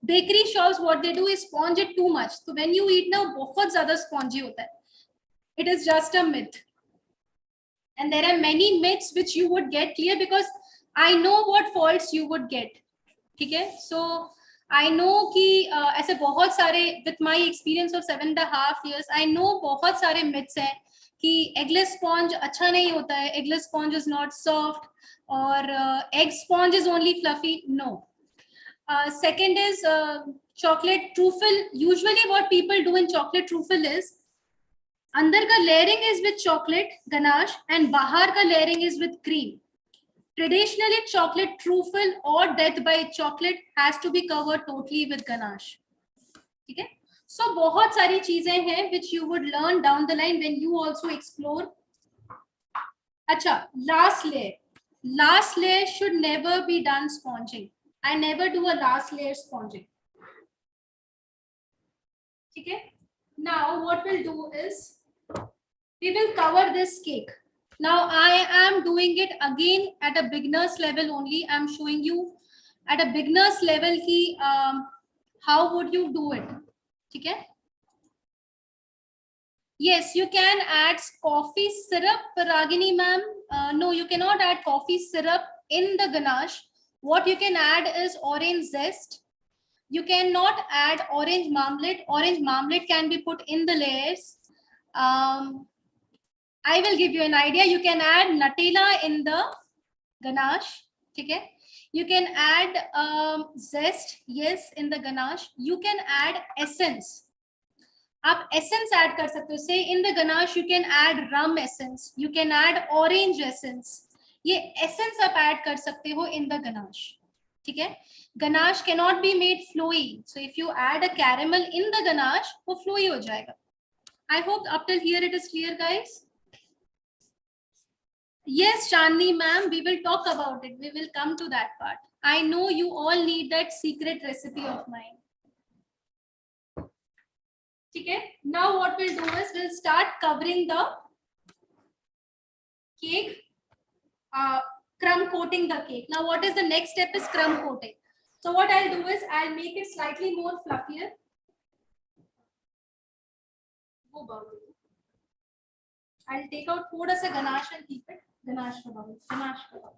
bakery shops what they do is sponge it too much. So when you eat now बहुत ज़्यादा spongy होता है. It is just a myth. And there are many myths which you would get clear because I know what faults you would get. ठीक है? So I know कि ऐसे बहुत सारे, with my experience of 7.5 years, I know बहुत सारे myths हैं कि eggless sponge अच्छा नहीं होता है, eggless sponge is not soft, or egg sponge is only fluffy. No. Second is chocolate truffle. Usually what people do in chocolate truffle is अंदर का layering is with chocolate ganache and बाहर का layering is with cream. Traditionally, chocolate truffle or death by chocolate has to be covered totally with ganache. ठीक है? So बहुत सारी चीजें हैं which you would learn down the line when you also explore. अच्छा, last layer. Last layer should never be done sponging. I never do a last layer sponging. ठीक है? Now what we'll do is we will cover this cake. Now I am doing it again at a beginner's level only. I'm showing you at a beginner's level ki how would you do it. ठीक है? Yes, you can add coffee syrup, Ragini ma'am. No, you cannot add coffee syrup in the ganache. What you can add is orange zest. You cannot add orange marmalade. Orange marmalade can be put in the layers. I will give you an idea. You can add Nutella in the ganache. Okay. You can add zest, yes, in the ganache. You can add essence. आप essence add कर सकते हो. Say in the ganache you can add rum essence, you can add orange essence. ये essence आप add कर सकते हो in the ganache. ठीक है. Ganache cannot be made flowy, so if you add a caramel in the ganache वो flowy हो जाएगा. I hope up till here it is clear, guys. Yes, Chandni ma'am, we will talk about it. We will come to that part. I know you all need that secret recipe of mine. Okay, now what we'll do is we'll start covering the cake, crumb coating the cake. Now what is the next step is crumb coating. So what I'll do is I'll make it slightly more fluffier. I'll take out thoda sa ganache and keep it ganache ka bowl, ganache ka bowl.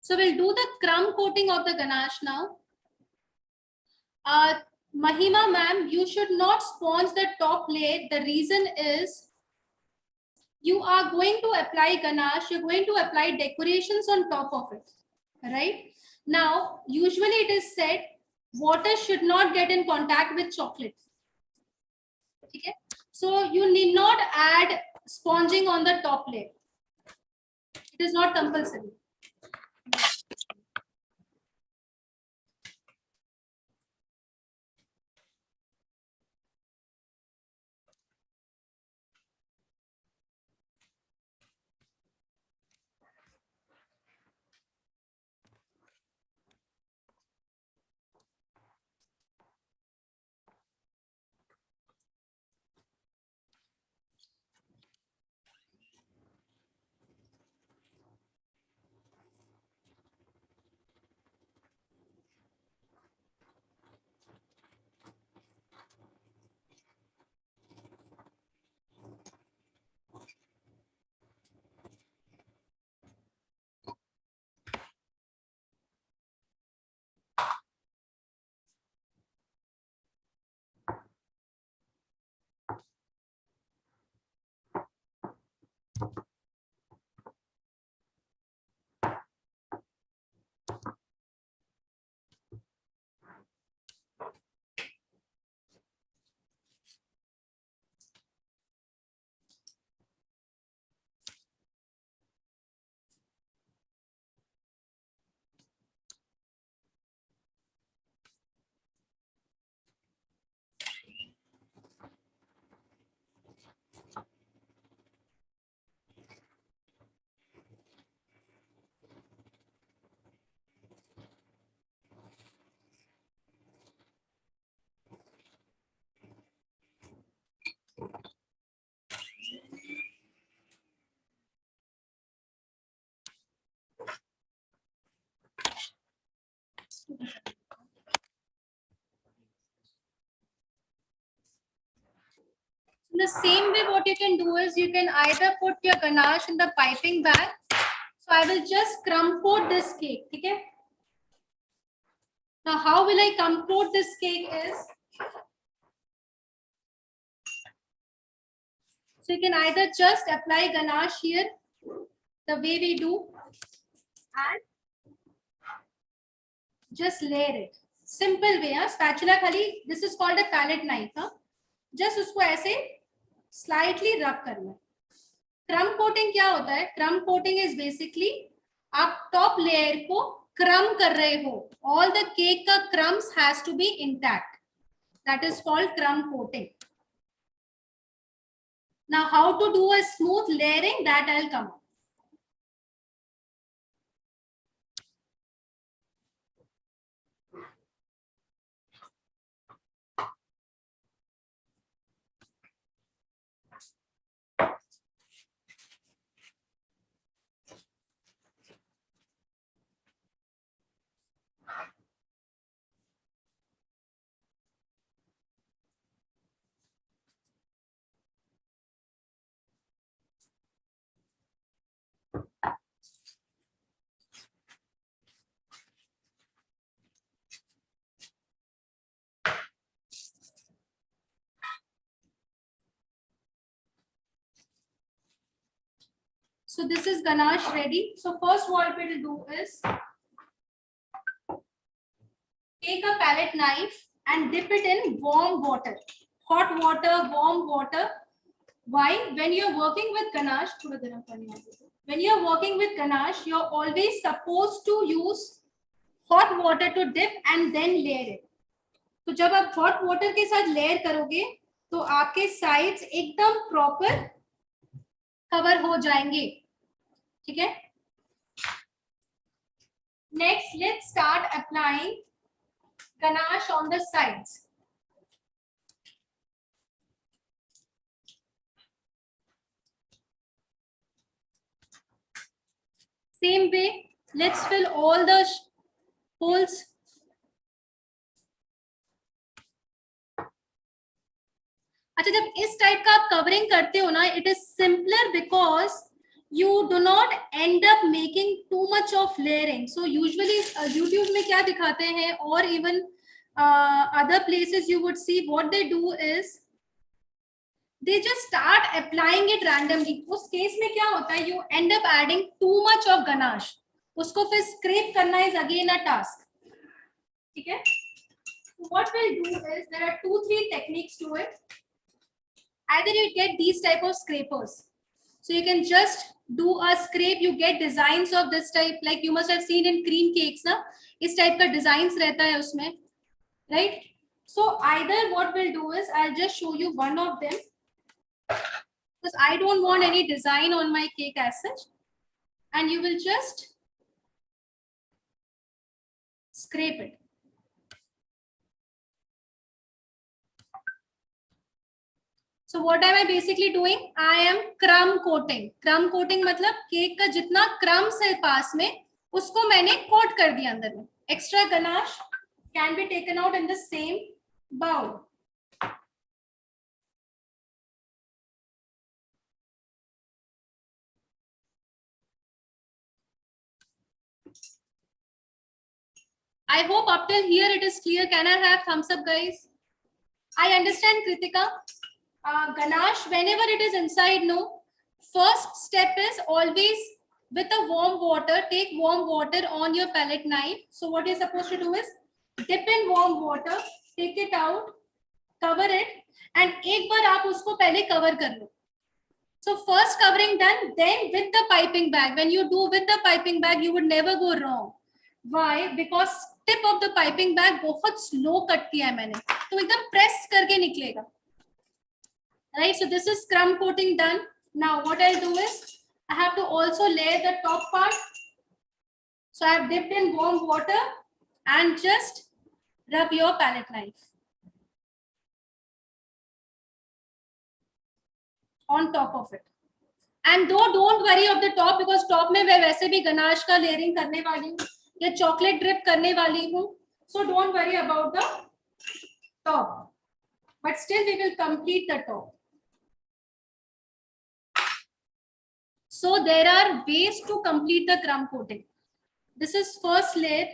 So we'll do the crumb coating of the ganache now. Mahima ma'am, you should not sponge the top layer. The reason is you are going to apply ganache, you're going to apply decorations on top of it, right? Now, usually it is said water should not get in contact with chocolate. Okay? So you need not add sponging on the top layer. It is not compulsory. In the same way, what you can do is you can either put your ganache in the piping bag. So I will just crumb coat this cake. Okay? Now, how will I crumb coat this cake is, so you can either just apply ganache here, the way we do, and just layer it. Simple way, huh? Spatula khali, this is called a palette knife. Huh? Just usko aise slightly rub karna. Crumb coating क्या होता है? Crumb coating is basically आप top layer को crumb कर रहे हो. All the cake का crumbs has to be intact. That is called crumb coating. Now, how to do a smooth layering, that I'll come up. So this is ganache ready. So first what we'll do is take a palette knife and dip it in warm water. Hot water, warm water. Why? When you're working with ganache, when you're working with ganache, you're always supposed to use hot water to dip and then layer it. तो जब आप hot water के साथ layer करोगे तो आपके sides एकदम proper cover हो जाएंगे. ठीक है? Next, let's start applying ganache on the sides. Same way, let's fill all the holes. अच्छा, जब इस टाइप का आप कवरिंग करते हो ना, it is simpler because you do not end up making too much of layering. So usually YouTube में क्या दिखाते हैं, or even other places you would see what they do is they just start applying it randomly. उस case में क्या होता है, you end up adding too much of ganache. उसको फिर scrape करना is again a task. ठीक है? What we'll do is there are 2-3 techniques to it. Either you get these type of scrapers. So you can just do a scrape, you get designs of this type, like you must have seen in cream cakes, na? इस type का designs रहता है उसमें, right? So either what we'll do is I'll just show you one of them because I don't want any design on my cake as such, and you will just scrape it. So what am I basically doing? I am crumb coating. Crumb coating मतलब cake का जितना crumbs है पास में उसको मैंने coat कर दिया अंदर में. Extra ganache can be taken out in the same bowl. I hope up till here it is clear. Can I have thumbs up, guys? I understand, Kritika. Ganache, whenever it is inside, no. First step is always with a warm water. Take warm water on your palette knife. So what you're supposed to do is dip in warm water, take it out, cover it, and एक बार आप उसको पहले cover कर लो. So first covering done, then with the piping bag. When you do with the piping bag, you would never go wrong. Why? Because tip of the piping bag बहुत slow cut किया है मैंने, तो एकदम press करके निकलेगा. Right, so this is crumb coating done. Now what I'll do is I have to also layer the top part. So I have dipped in warm water and just rub your palette knife on top of it. And though don't worry of the top because top में मैं वैसे भी ganache का layering करने वाली हूँ या chocolate drip करने वाली हूँ. So don't worry about the top. But still we will complete the top. So there are ways to complete the crumb coating. This is first layer.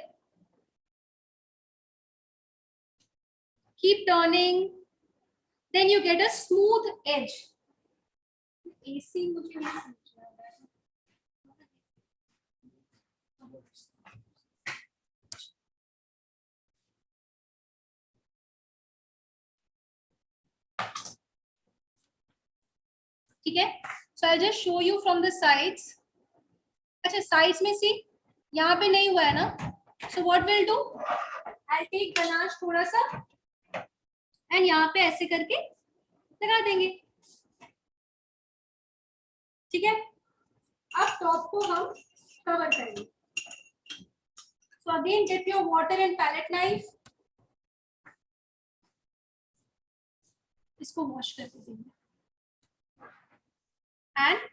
Keep turning. Then you get a smooth edge. AC मुझे नहीं समझ रहा है. ठीक है? So I'll just show you from the sides. अच्छा, sides में see, यहाँ पे नहीं हुआ है ना? So what we'll do? I'll take ganache थोड़ा सा एंड यहाँ पे ऐसे करके लगा देंगे, ठीक है। अब टॉप को हम कवर करेंगे। So again dip your water in palette knife, इसको वॉश करके देंगे and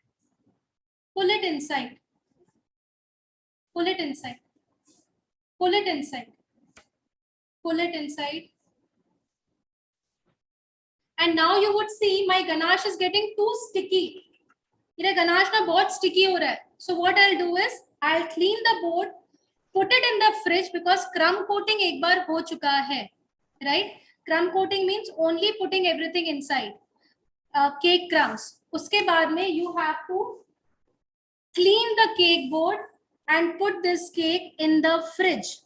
pull it inside, pull it inside, pull it inside, pull it inside, and now you would see my ganache is getting too sticky. मेरा ganache ना बहुत sticky हो रहा है. So what I'll do is I'll clean the board, put it in the fridge because crumb coating एक बार हो चुका है, right? Crumb coating means only putting everything inside, cake crumbs. उसके बाद में you have to clean the cake board and put this cake in the fridge.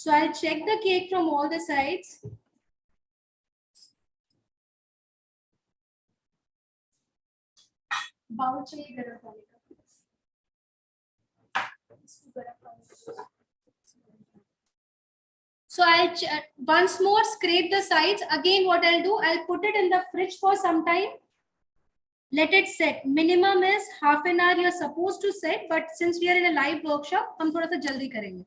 So I'll check the cake from all the sides. Bowl चाहिए गरम पानी का. So I'll once more scrape the sides. Again, what I'll do, I'll put it in the fridge for some time. Let it set. Minimum is half an hour you're supposed to set, but since we are in a live workshop, हम थोड़ा सा जल्दी करेंगे.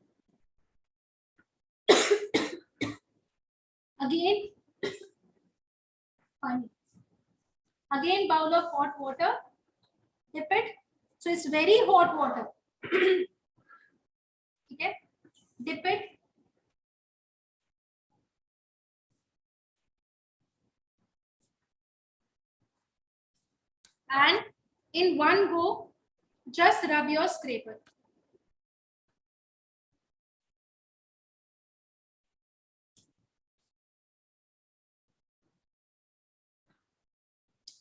Again, bowl of hot water. Dip it. So it's very hot water. Okay. Dip it. And in one go, just rub your scraper.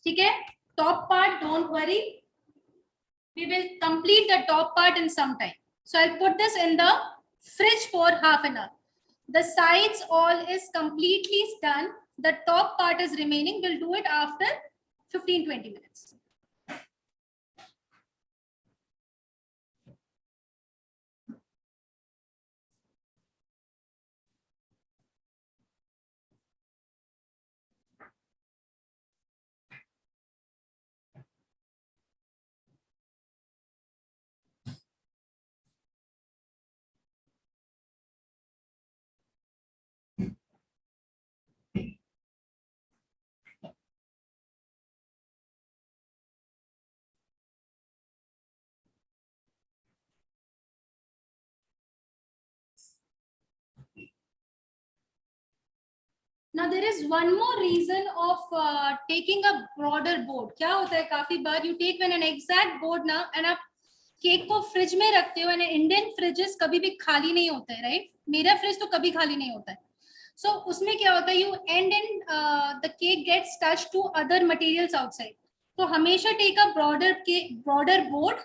ठीक है. Top part, don't worry. We will complete the top part in some time. So I'll put this in the fridge for half an hour. The sides all is completely done. The top part is remaining. We'll do it after 15-20 minutes. Now there is one more reason of taking a broader board. क्या होता है काफी बार you take an exact board ना and आप cake को fridge में रखते हो, and इंडियन फ्रिजेस कभी भी खाली नहीं होते हैं, राइट? मेरा फ्रिज तो कभी खाली नहीं होता है. So उसमें क्या होता है, you end in the cake gets touched to other materials outside. तो हमेशा take a broader board.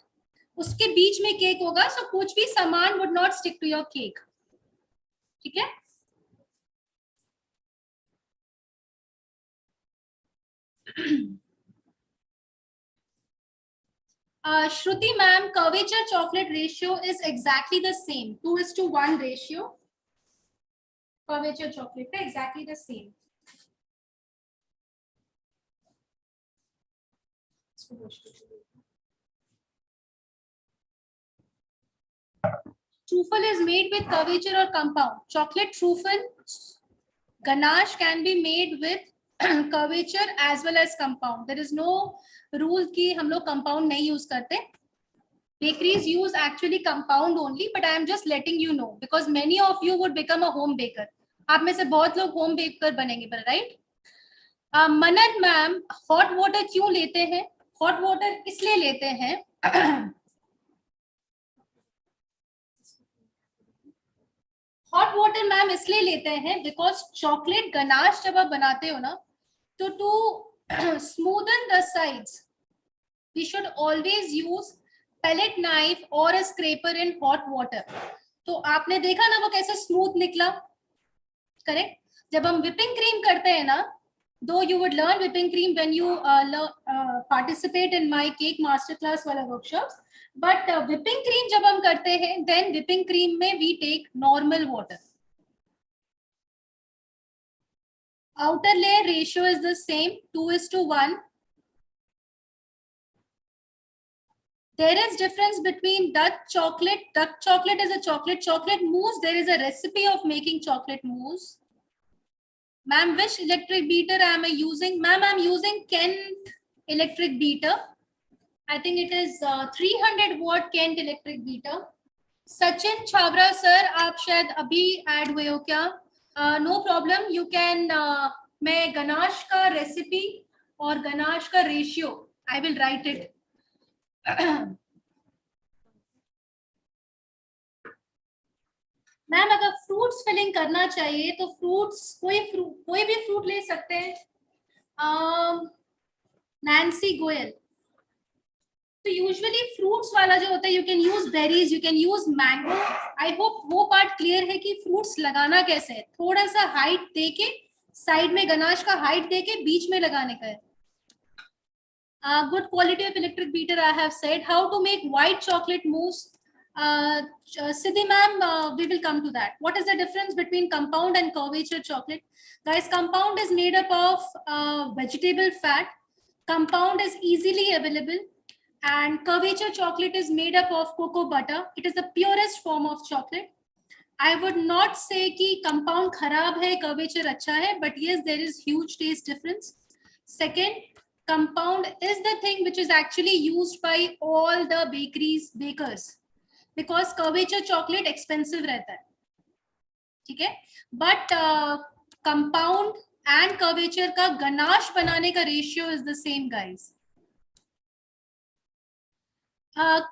उसके बीच में केक होगा, so कुछ भी सामान would not stick to your cake. ठीक है? Shruti ma'am, curvature chocolate ratio is exactly the same, 2:1 ratio. Curvature chocolate is exactly the same. Truffle is made with curvature or compound. Chocolate truffle ganache can be made with curvature as well as compound. There is no rule कि हम लोग compound नहीं use करते. Bakeries use actually compound only, but I am just letting you know because many of you would become a home baker. आप में से बहुत लोग home baker बनेंगे, right? मनन मैम, hot water क्यों लेते हैं? Hot water इसलिए लेते हैं. हॉट वाटर मैम इसलिए लेते हैं बिकॉज चॉकलेट गनाश जब आप बनाते हो ना, तो to smoothen the sides we should always use palette knife और a scraper in hot water. तो आपने देखा ना वो कैसे स्मूथ निकला, करेक्ट? जब हम विपिंग क्रीम करते हैं ना, though you would learn whipping cream when you participate in my cake master class वाला वर्कशॉप्स, बट विपिंग क्रीम जब हम करते हैं, देन विपिंग क्रीम में we take normal water. outer layer ratio is the same, 2:1. There is difference between Dutch chocolate. Dutch chocolate is a chocolate mousse. There is a recipe of making chocolate mousse. Ma'am, which electric beater am I using? Ma'am, I'm using Kent electric beater. I think it is 300 watt Kent electric beater. Sachin Chhabra sir, आप शायद अभी add हुए हो क्या? No problem. You can. मैं ganache का recipe और ganache का ratio I will write it. Ma'am अगर फ्रूट्स फिलिंग करना चाहिए तो कोई भी फ्रूट ले सकते हैं. नैन्सी गोयल. तो यूजुअली फ्रूट्स वाला जो होता है, you can use berries, you can use mango. I hope वो पार्ट क्लियर है कि फ्रूट्स लगाना कैसे है. थोड़ा सा हाइट देके साइड में गनाश का हाइट देके बीच में लगाने का है. Good quality of electric beater I have said. How to make white chocolate mousse? Siddhi ma'am, we will come to that. What is the difference between compound and curvature chocolate? Guys, compound is made up of vegetable fat. Compound is easily available. And curvature chocolate is made up of cocoa butter. It is the purest form of chocolate. I would not say कि compound खराब है, curvature अच्छा है, but yes, there is huge taste difference. Second, compound is the thing which is actually used by all the bakers, because curvature chocolate expensive रहता है, ठीक है? But compound and curvature का ganache बनाने का ratio is the same, guys.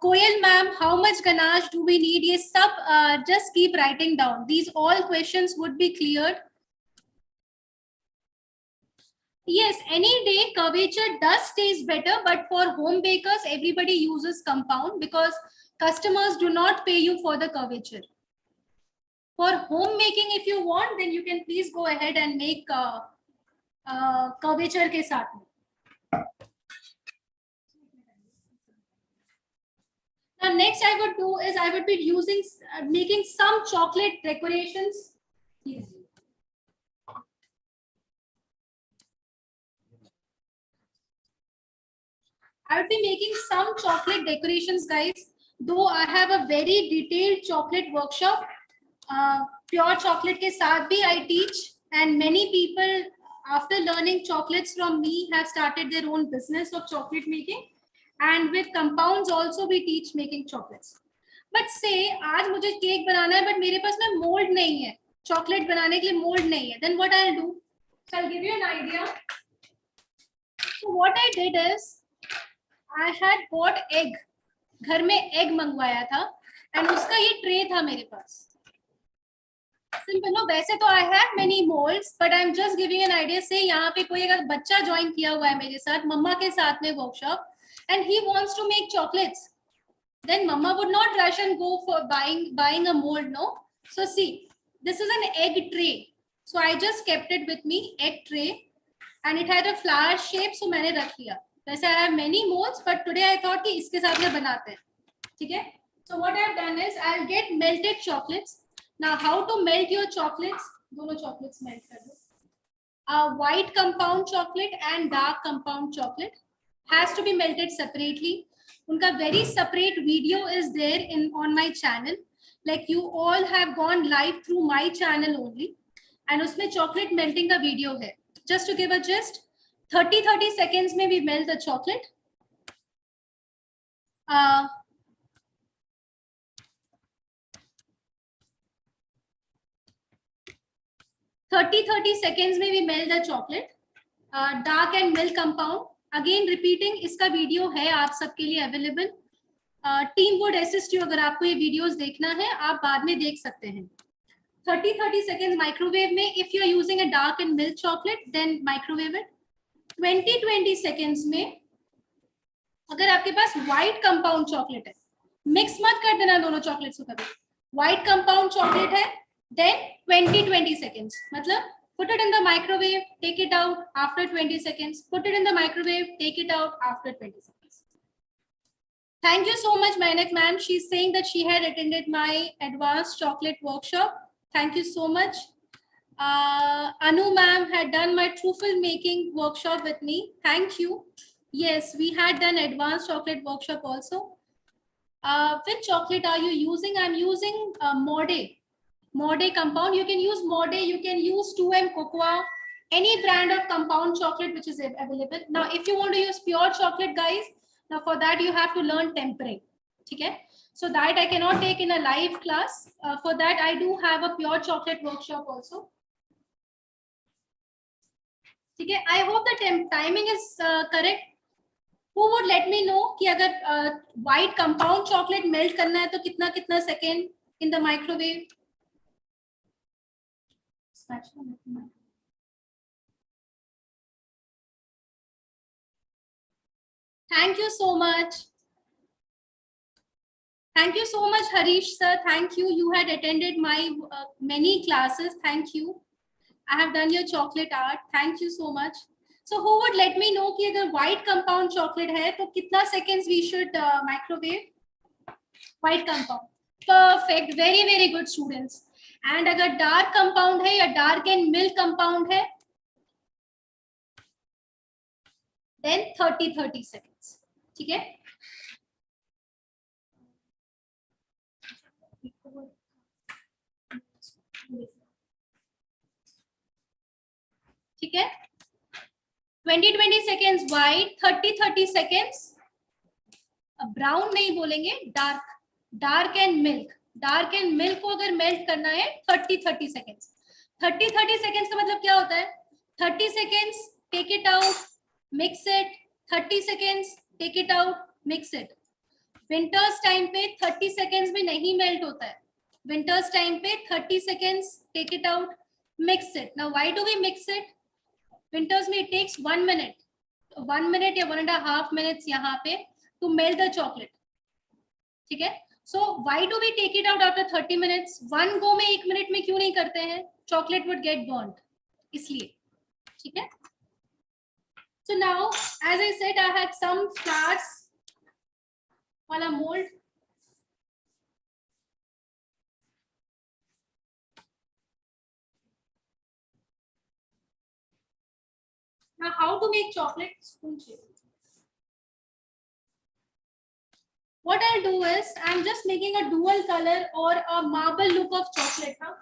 Koyal ma'am, how much ganache do we need? ये सब just keep writing down. These all questions would be cleared. Yes, any day curvature does taste better, but for home bakers, everybody uses compound because customers do not pay you for the curvature. For home making, if you want, then you can please go ahead and make curvature के साथ में. Now, next I would do is I would be using making some chocolate decorations. Yes. I would be making some chocolate decorations, guys. Though I have a very detailed chocolate workshop, pure chocolate के साथ भी I teach, and many people after learning chocolates from me have started their own business of chocolate making. And with compounds also we teach making chocolates. But say आज मुझे cake बनाना है, but मेरे पास में mold नहीं है, chocolate बनाने के लिए mold नहीं है. Then what I'll do? So I'll give you an idea. So what I did is I had bought egg. घर में egg मंगवाया था, and उसका ये tray था मेरे पास. Simple, no? वैसे तो I have many molds, but I'm just giving an idea. Say यहाँ पे कोई अगर बच्चा join किया हुआ है मेरे साथ, मम्मा के साथ में workshop, and he wants to make chocolates, then mama would not rush and go for buying a mold, no? So see, this is an egg tray. So I just kept it with me, egg tray, and it had a flower shape, so मैंने रख लिया. वैसे I have many molds, but today I thought कि इसके साथ में बनाते हैं, ठीक है? So what I have done is I'll get melted chocolates. Now how to melt your chocolates? दोनों chocolates melt कर दो. White compound chocolate and dark compound chocolate has to be melted separately. Unka very separate video is there on my channel. Like you all have gone live through my channel only, and उसमें chocolate melting का video है. Just to give a gist, 30 seconds में we melt the chocolate. 30 seconds में we melt the chocolate. Dark and milk compound. Again repeating, इसका video है आप सबके लिए available. Team would assist you, अगर आपको ये वीडियोस देखना है आप बाद में देख सकते हैं. 30 seconds माइक्रोवेव में. If you are using a dark and milk chocolate then microwave it. 20 seconds में अगर आपके पास व्हाइट कंपाउंड चॉकलेट है, मिक्स मत कर देना दोनों चॉकलेट्स को कभी. व्हाइट कंपाउंड चॉकलेट है, देन 20 seconds, मतलब put it in the microwave, take it out after 20 seconds. Put it in the microwave, take it out after 20 seconds. Thank you so much, Mainak ma'am. She's saying that she had attended my advanced chocolate workshop. Thank you so much. Anu ma'am had done my truffle making workshop with me. Thank you. Yes, we had done advanced chocolate workshop also. Which chocolate are you using? I'm using Mode. Mode compound. You can use Mode. You can use 2M cocoa. Any brand of compound chocolate which is available. Now, if you want to use pure chocolate, guys, now for that you have to learn tempering. Okay? So that I cannot take in a live class. For that, I do have a pure chocolate workshop also. Okay, I hope the timing is correct. Who would let me know कि अगर white compound chocolate melt करना है तो कितना second in the microwave? Thank you so much. Thank you so much, Harish sir. Thank you. You had attended my many classes. Thank you. I have done your chocolate art. Thank you so much. So who would let me know कि अगर white compound chocolate है तो कितना seconds we should microwave? White compound. Perfect. Very, very good students. And अगर dark compound है या dark and milk compound है, then 30 seconds. ठीक है? ठीक है? 20 seconds white, 30 seconds brown नहीं बोलेंगे, dark and milk. Dark and milk को अगर melt करना है 30 seconds. 30 seconds का मतलब क्या होता है? 30 seconds, take it out, mix it. 30 seconds, take it out, mix it. Winters time पे 30 seconds में नहीं melt होता है. Winters time पे 30 seconds, take it out, mix it. Now why do we mix it? Winters में it takes 1 minute. 1 minute या 1.5 minutes यहाँ पे to melt the chocolate. ठीक है? So why do we take it out after 30 minutes? One go में 1 minute में क्यों नहीं करते हैं? Chocolate would get burnt. इसलिए. ठीक है? So now, as I said, I had some flowers वाला mold. Now, how to make chocolate spoon shape? What I'll do is, I'm just making a dual color or a marble look of chocolate. Huh?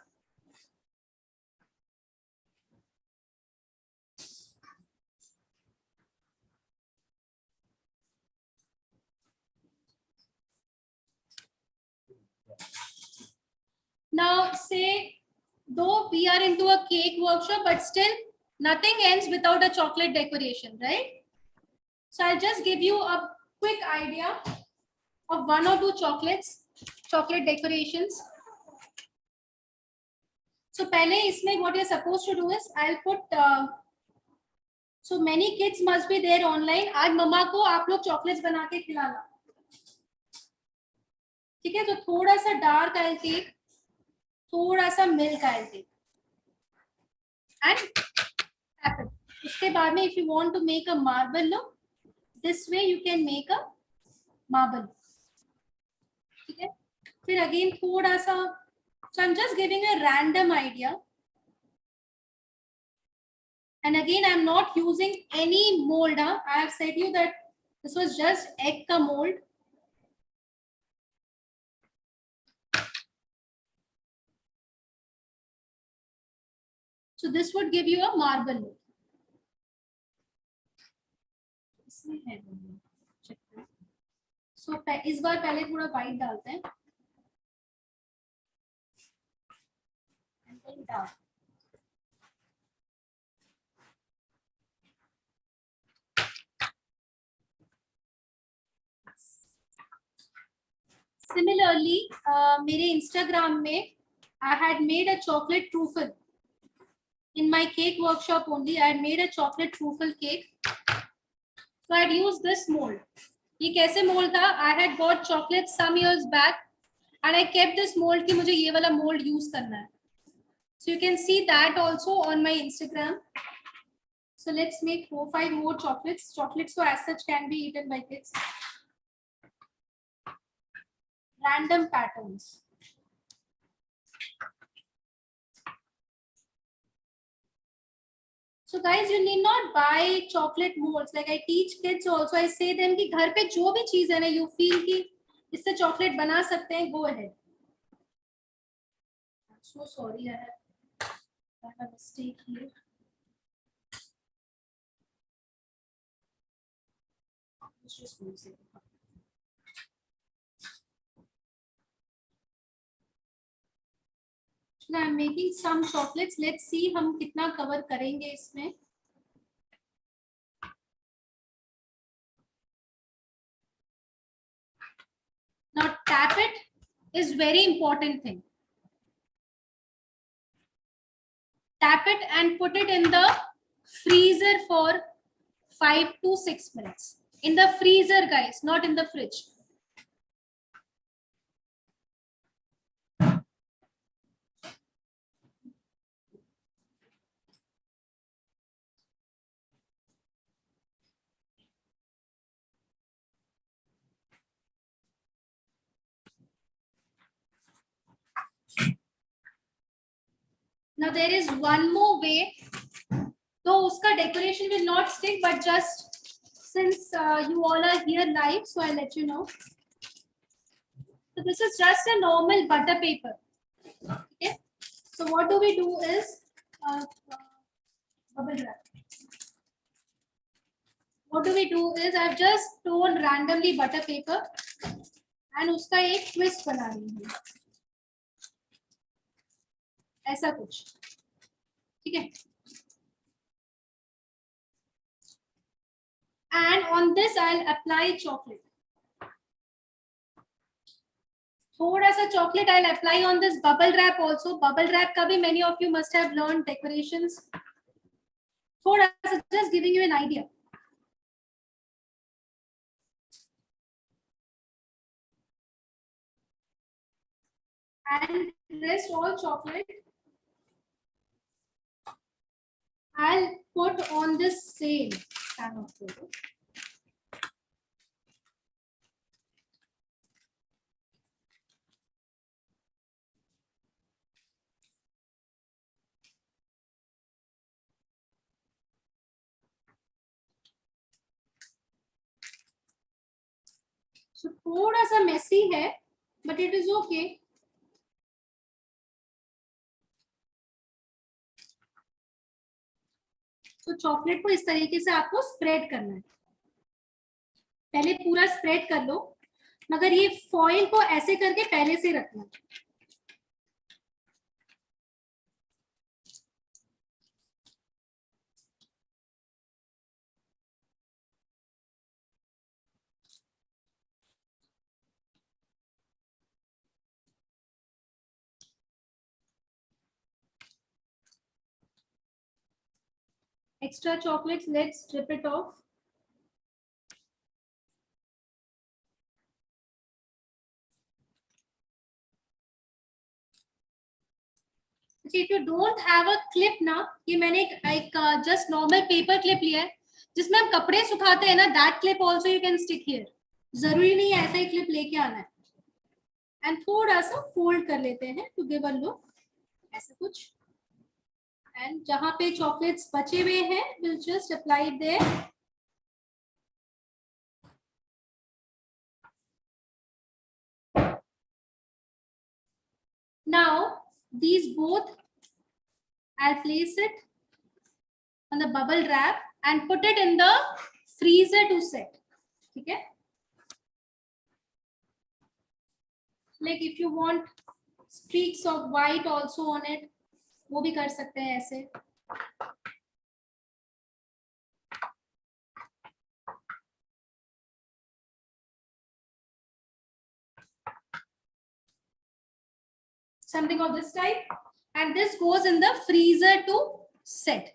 Now, say, though we are into a cake workshop, but still nothing ends without a chocolate decoration, right? So I'll just give you a quick idea of 1 or 2 chocolate decorations. So पहले इसमें what you're supposed to do is I'll put so many kids must be there online. आज मम्मा को आप लोग chocolates बना के खिलाना. ठीक है? तो थोड़ा सा dark I'll take, थोड़ा सा milk I'll take, and tap it. उसके बाद में if you want to make a marble look, this way you can make a marble. ठीक है? फिर again थोड़ा सा, so I'm just giving a random idea. And again, I'm not using any mold. Huh? I have said you that this was just egg ka mold. So this would give you a marble look. So इस बार पहले थोड़ा white डालते हैं. And then dark. Similarly, मेरे Instagram में I had made a chocolate truffle. In my cake workshop only, I had made a chocolate truffle cake. So I had used this mold. ये कैसे mold था? I had bought chocolate some years back, and I kept this mold कि मुझे ये वाला mold use करना है. So you can see that also on my Instagram. So let's make 4-5 more chocolates. Chocolates so as such can be eaten by kids. Random patterns. So guys, you need not buy chocolate molds. Like I teach kids also, I say them कि घर पे जो भी चीज है ना, you feel कि इससे chocolate बना सकते हैं, go ahead. I'm so sorry, I have a mistake here. Let's just move it. I'm making some chocolates. Let's see हम कितना cover करेंगे इसमें. Now tap it is very important thing. Tap it and put it in the freezer for 5 to 6 minutes. In the freezer, guys, not in the fridge. Now there is one more way. Though uska decoration will not stick, but just since you all are here live, so I'll let you know. So this is just a normal butter paper. Okay. So what do we do is bubble wrap. What do we do is I've just torn randomly butter paper and उसका एक twist बना रही हूँ. ऐसा कुछ. ठीक है. And on this I'll apply chocolate. थोड़ा सा chocolate I'll apply on this bubble wrap also. Bubble wrap का भी many of you must have learned decorations. थोड़ा सा, just giving you an idea. And rest all chocolate I'll put on this same pan of paper. So थोड़ा सा messy है, but it is okay. तो chocolate को इस तरीके से आपको स्प्रेड करना है. पहले पूरा स्प्रेड कर लो, मगर ये फॉइल को ऐसे करके पहले से रखना है. Extra chocolates, let's strip it off. If you don't have a clip ना, ये मैंने एक just normal paper clip लिया है, जिसमें हम कपड़े सुखाते हैं ना, that clip also you can stick here. जरूरी नहीं है ऐसा ही clip लेके आना है. And थोड़ा सा fold कर लेते हैं to give a look. ऐसा कुछ. And जहाँ पे chocolates बचे हुए हैं, we'll just apply it there. Now these both I'll place it on the bubble wrap and put it in the freezer to set. Okay. Like if you want streaks of white also on it, वो भी कर सकते हैं ऐसे. Something of this type, and this goes in the freezer to set.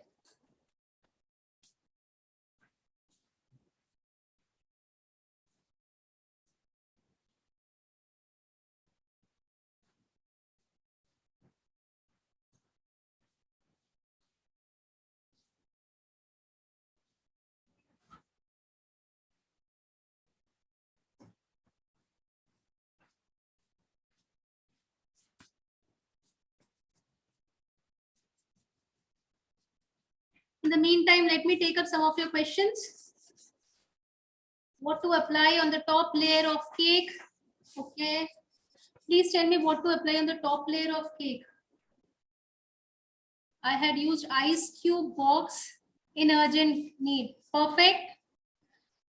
In the meantime, let me take up some of your questions. What to apply on the top layer of cake? Okay. Please tell me what to apply on the top layer of cake. I had used ice cube box in urgent need. Perfect.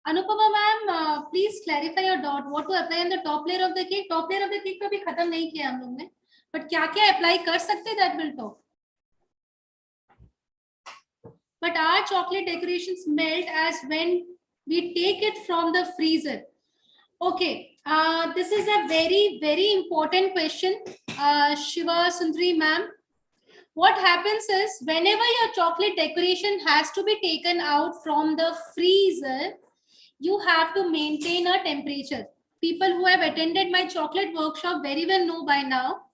Anupama ma'am, please clarify your dot. What to apply on the top layer of the cake? Top layer of the cake को अभी खत्म नहीं किया हम लोग ने. But क्या-क्या apply कर सकते? That will talk. But our chocolate decorations melt as when we take it from the freezer. Okay, this is a very important question, Shiva Sundari ma'am. What happens is whenever your chocolate decoration has to be taken out from the freezer, you have to maintain a temperature. People who have attended my chocolate workshop very well know by now.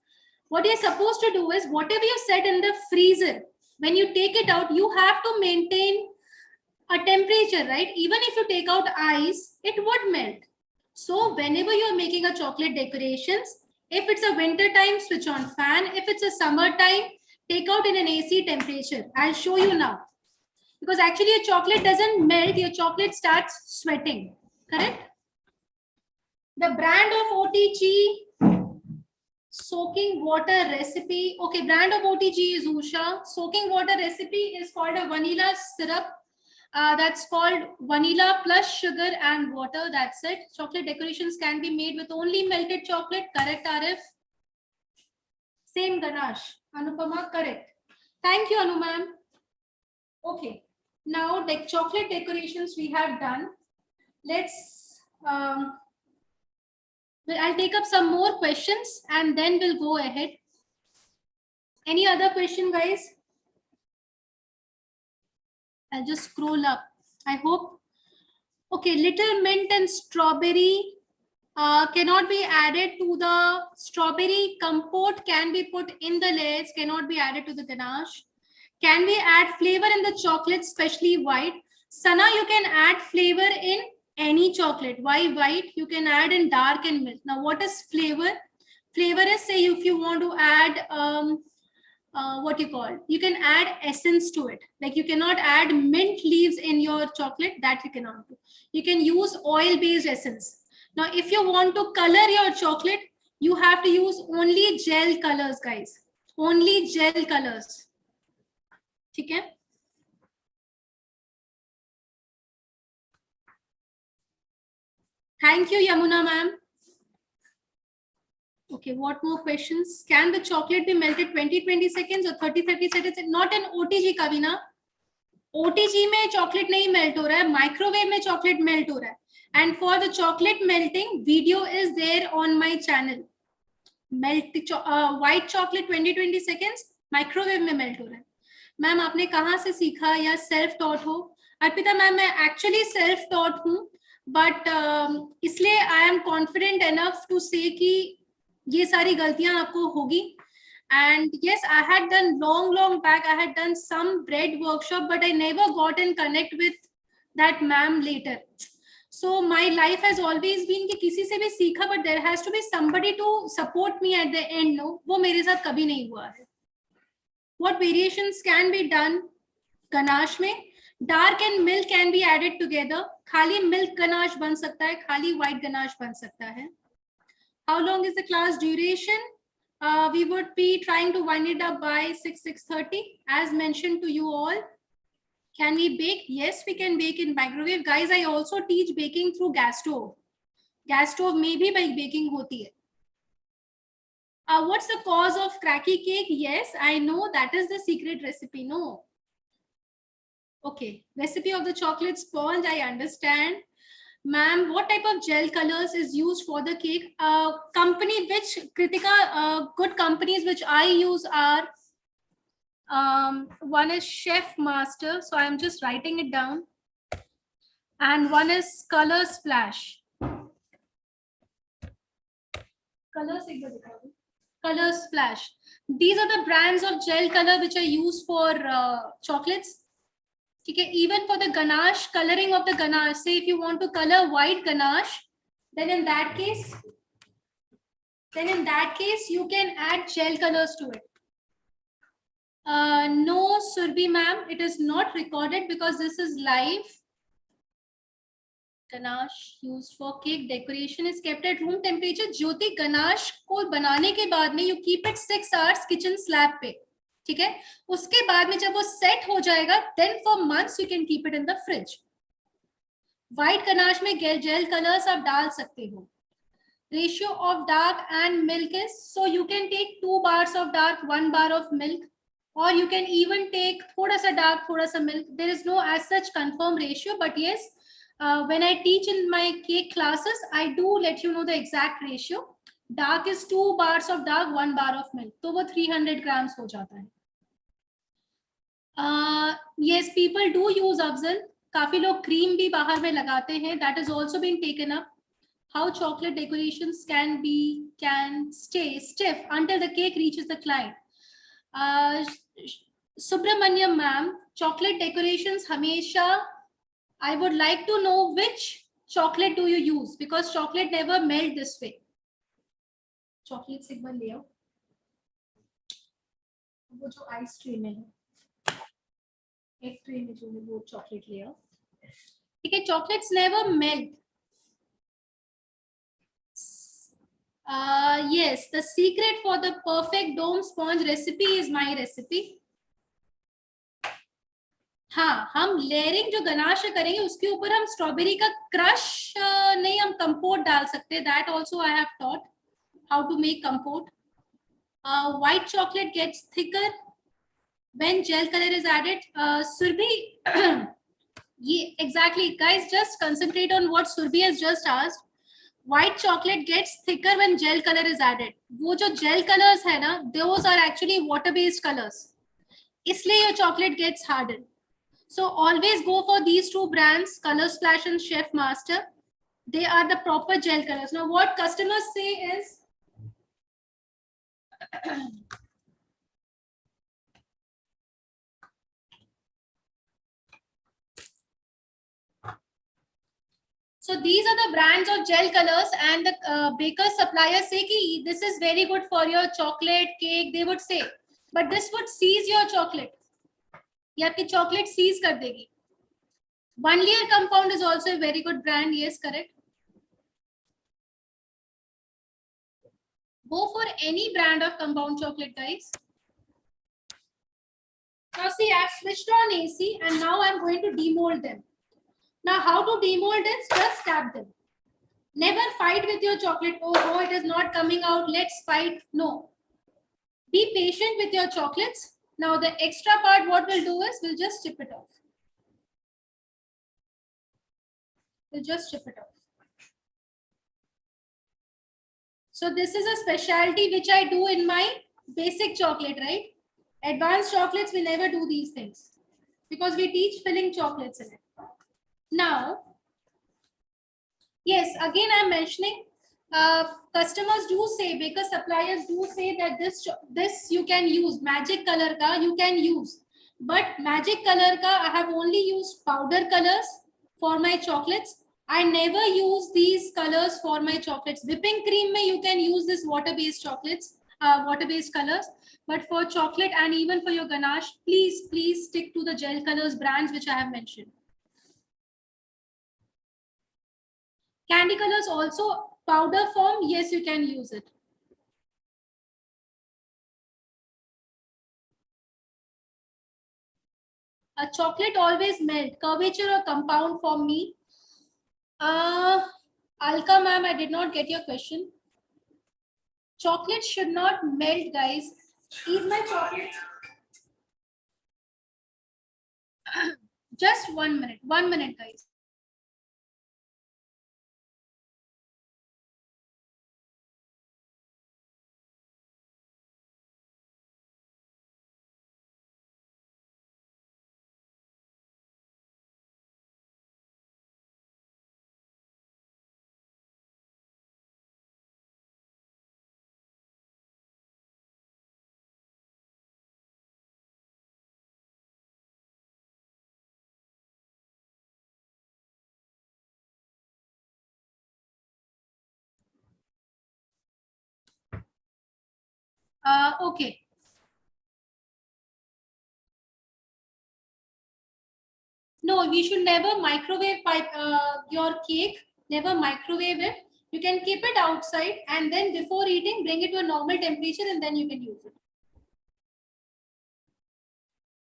What you're supposed to do is whatever you set in the freezer, when you take it out, you have to maintain a temperature, right? Even if you take out ice, it would melt. So whenever you're making a chocolate decorations, if it's a winter time, switch on fan. If it's a summer time, take out in an AC temperature. I'll show you now. Because actually your chocolate doesn't melt, your chocolate starts sweating, correct? The brand of OTG soaking water recipe. Okay, brand of OTG is Usha. Soaking water recipe is called a vanilla syrup. That's called vanilla plus sugar and water. That's it. Chocolate decorations can be made with only melted chocolate. Correct, Arif? Same ganache. Anupama, correct. Thank you, Anu ma'am. Okay. Now the chocolate decorations we have done. Let's I'll take up some more questions and then we'll go ahead. Any other question, guys? I'll just scroll up. I hope. Okay, little mint and strawberry cannot be added to the strawberry compote, can be put in the layers, cannot be added to the ganache. Can we add flavor in the chocolate, especially white? Sana, you can add flavor in any chocolate. Why white? You can add in dark and milk. Now, what is flavor? Flavor is, say, if you want to add what you call, you can add essence to it. Like you cannot add mint leaves in your chocolate, that you cannot do. You can use oil-based essence. Now, if you want to color your chocolate, you have to use only gel colors, guys. Only gel colors. Okay. Thank you, Yamuna ma'am. Okay, what more questions? Can the chocolate be melted 20 seconds or 30 seconds? Not in OTG, Kavina. OTG में chocolate नहीं melt हो रहा है, microwave में chocolate melt हो रहा है. And for the chocolate melting, video is there on my channel. White chocolate 20 seconds, microwave में melt हो रहा है. मैम आपने कहाँ से सीखा या सेल्फ टॉट हो? अर्पिता मैम मैं एक्चुअली सेल्फ टॉट हूँ, बट इसलिए I am confident enough to say कि ये सारी गलतियां आपको होगी. And yes, I had done long back, I had done some bread workshop, but I never got in connect with that ma'am later. So my life has always been कि किसी से भी सीखा, but there has to be somebody to support me at the end. No, वो मेरे साथ कभी नहीं हुआ है. What variations can be done? Ganache में dark and milk can be added together. खाली milk ganache बन सकता है, खाली white ganache बन सकता है. How long is the class duration? We would be trying to wind it up by 6:30. As mentioned to you all. Can we bake? Yes, we can bake in microwave. Guys, I also teach baking through gas stove. Gas stove में भी baking होती है. What's the cause of cracky cake? Yes, I know that is the secret recipe. No. Okay, recipe of the chocolate sponge, I understand. Ma'am, what type of gel colors is used for the cake? Company which, Kritika, good companies which I use are, one is Chef Master, so I'm just writing it down. And one is Color Splash. Color Splash. These are the brands of gel color which are used for chocolates. Okay, even for the ganache, coloring of the ganache, say if you want to color white ganache, then in that case you can add gel colors to it. No, Surbhi ma'am, it is not recorded because this is live. Ganache used for cake decoration is kept at room temperature. Jyoti ganache को बनाने के बाद में you keep it 6 hours kitchen slab पे, ठीक है? उसके बाद में जब वो set हो जाएगा, then for months you can keep it in the fridge. White ganache में gel colors आप डाल सकते हो. Ratio of dark and milk is, so you can take 2 bars of dark, 1 bar of milk, or you can even take thoda sa dark, thoda sa milk. There is no as such confirmed ratio, but yes, when I teach in my cake classes, I do let you know the exact ratio. Dark is 2 bars of dark, 1 bar of milk. तो वो 300 grams हो जाता है. Yes, people do use Afzal. काफी लोग cream भी बाहर में लगाते हैं. That is also been taken up. How chocolate decorations can stay stiff until the cake reaches the client. Subramanyam ma'am, chocolate decorations hamesha, I would like to know which chocolate do you use, because chocolate never melt this way. Chocolate से एक बार ले आओ, वो जो ice tray में है, एक tray में जो है वो chocolate ले आओ. ठीक है, chocolates never melt. Yes, the secret for the perfect dome sponge recipe is my recipe. हाँ, हम लेयरिंग जो गनाश करेंगे उसके ऊपर हम स्ट्रॉबेरी का क्रश नहीं, हम कंपोट डाल सकते हैं. That also I have taught how to make compote. White chocolate gets thicker when gel colour is added. Surabhi, ये exactly guys, just concentrate on what Surabhi has just asked. White chocolate gets thicker when gel color is added. वो जो gel colors है ना, those are actually water-based colors. इसलिए your chocolate gets hardened. So always go for these two brands, Color Splash and Chef Master. They are the proper gel colors. Now what customers say is, so these are the brands of gel colors, and the baker suppliers say ki this is very good for your chocolate cake, they would say, but this would seize your chocolate. ये आपकी chocolate seize कर देगी. One layer compound is also a very good brand. Yes, correct. Go for any brand of compound chocolate, guys. Now see, I've switched on AC and now I'm going to demold them. Now how to demold is just tap them. Never fight with your chocolate. Oh, it is not coming out, let's fight. No. Be patient with your chocolates. Now the extra part, what we'll do is we'll just chip it off. We'll just chip it off. So this is a specialty which I do in my basic chocolate, right? Advanced chocolates, we never do these things because we teach filling chocolates in it. Now, yes, again I'm mentioning, customers do say, baker suppliers do say that this you can use, magic color ka you can use, but magic color ka I have only used powder colors for my chocolates. I never use these colors for my chocolates. Whipping cream mein you can use this water-based chocolates, water-based colors, but for chocolate and even for your ganache, please stick to the gel colors brands which I have mentioned. Candy colors also powder form, yes, you can use it. A chocolate always melt, curvature or compound for me. Alka ma'am, I did not get your question. Chocolate should not melt, guys. Eat my chocolate. Just 1 minute, 1 minute, guys. Okay. No, we should never microwave your cake. Never microwave it. You can keep it outside and then before eating, bring it to a normal temperature and then you can use it.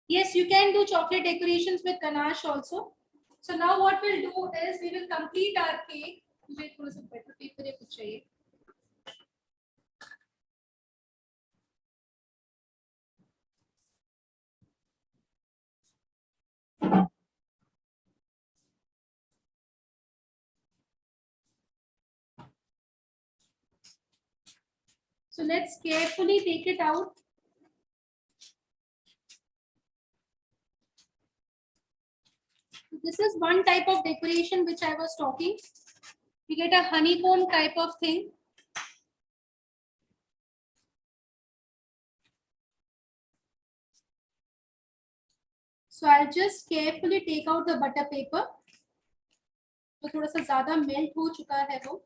Yes, you can do chocolate decorations with ganache also. So now what we'll do is we will complete our cake. मुझे थोड़ा सा better paper या कुछ चाहिए. So let's carefully take it out. This is one type of decoration which I was talking. You get a honeycomb type of thing. So I'll just carefully take out the butter paper. तो थोड़ा सा ज़्यादा melt हो चुका है वो.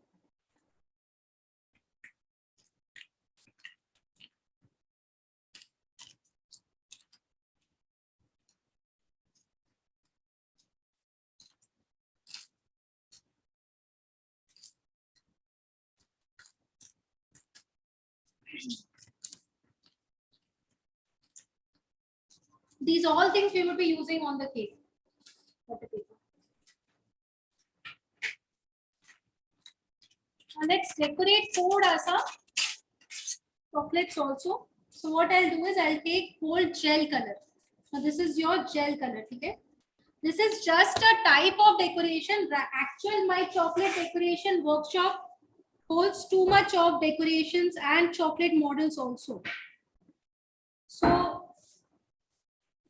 These all things we will be using on the cake. Butter paper. Now let's decorate थोड़ा सा chocolates also. So what I'll do is I'll take whole gel color. Now this is your gel color, okay? This is just a type of decoration. The actual my chocolate decoration workshop holds too much of decorations and chocolate models also. So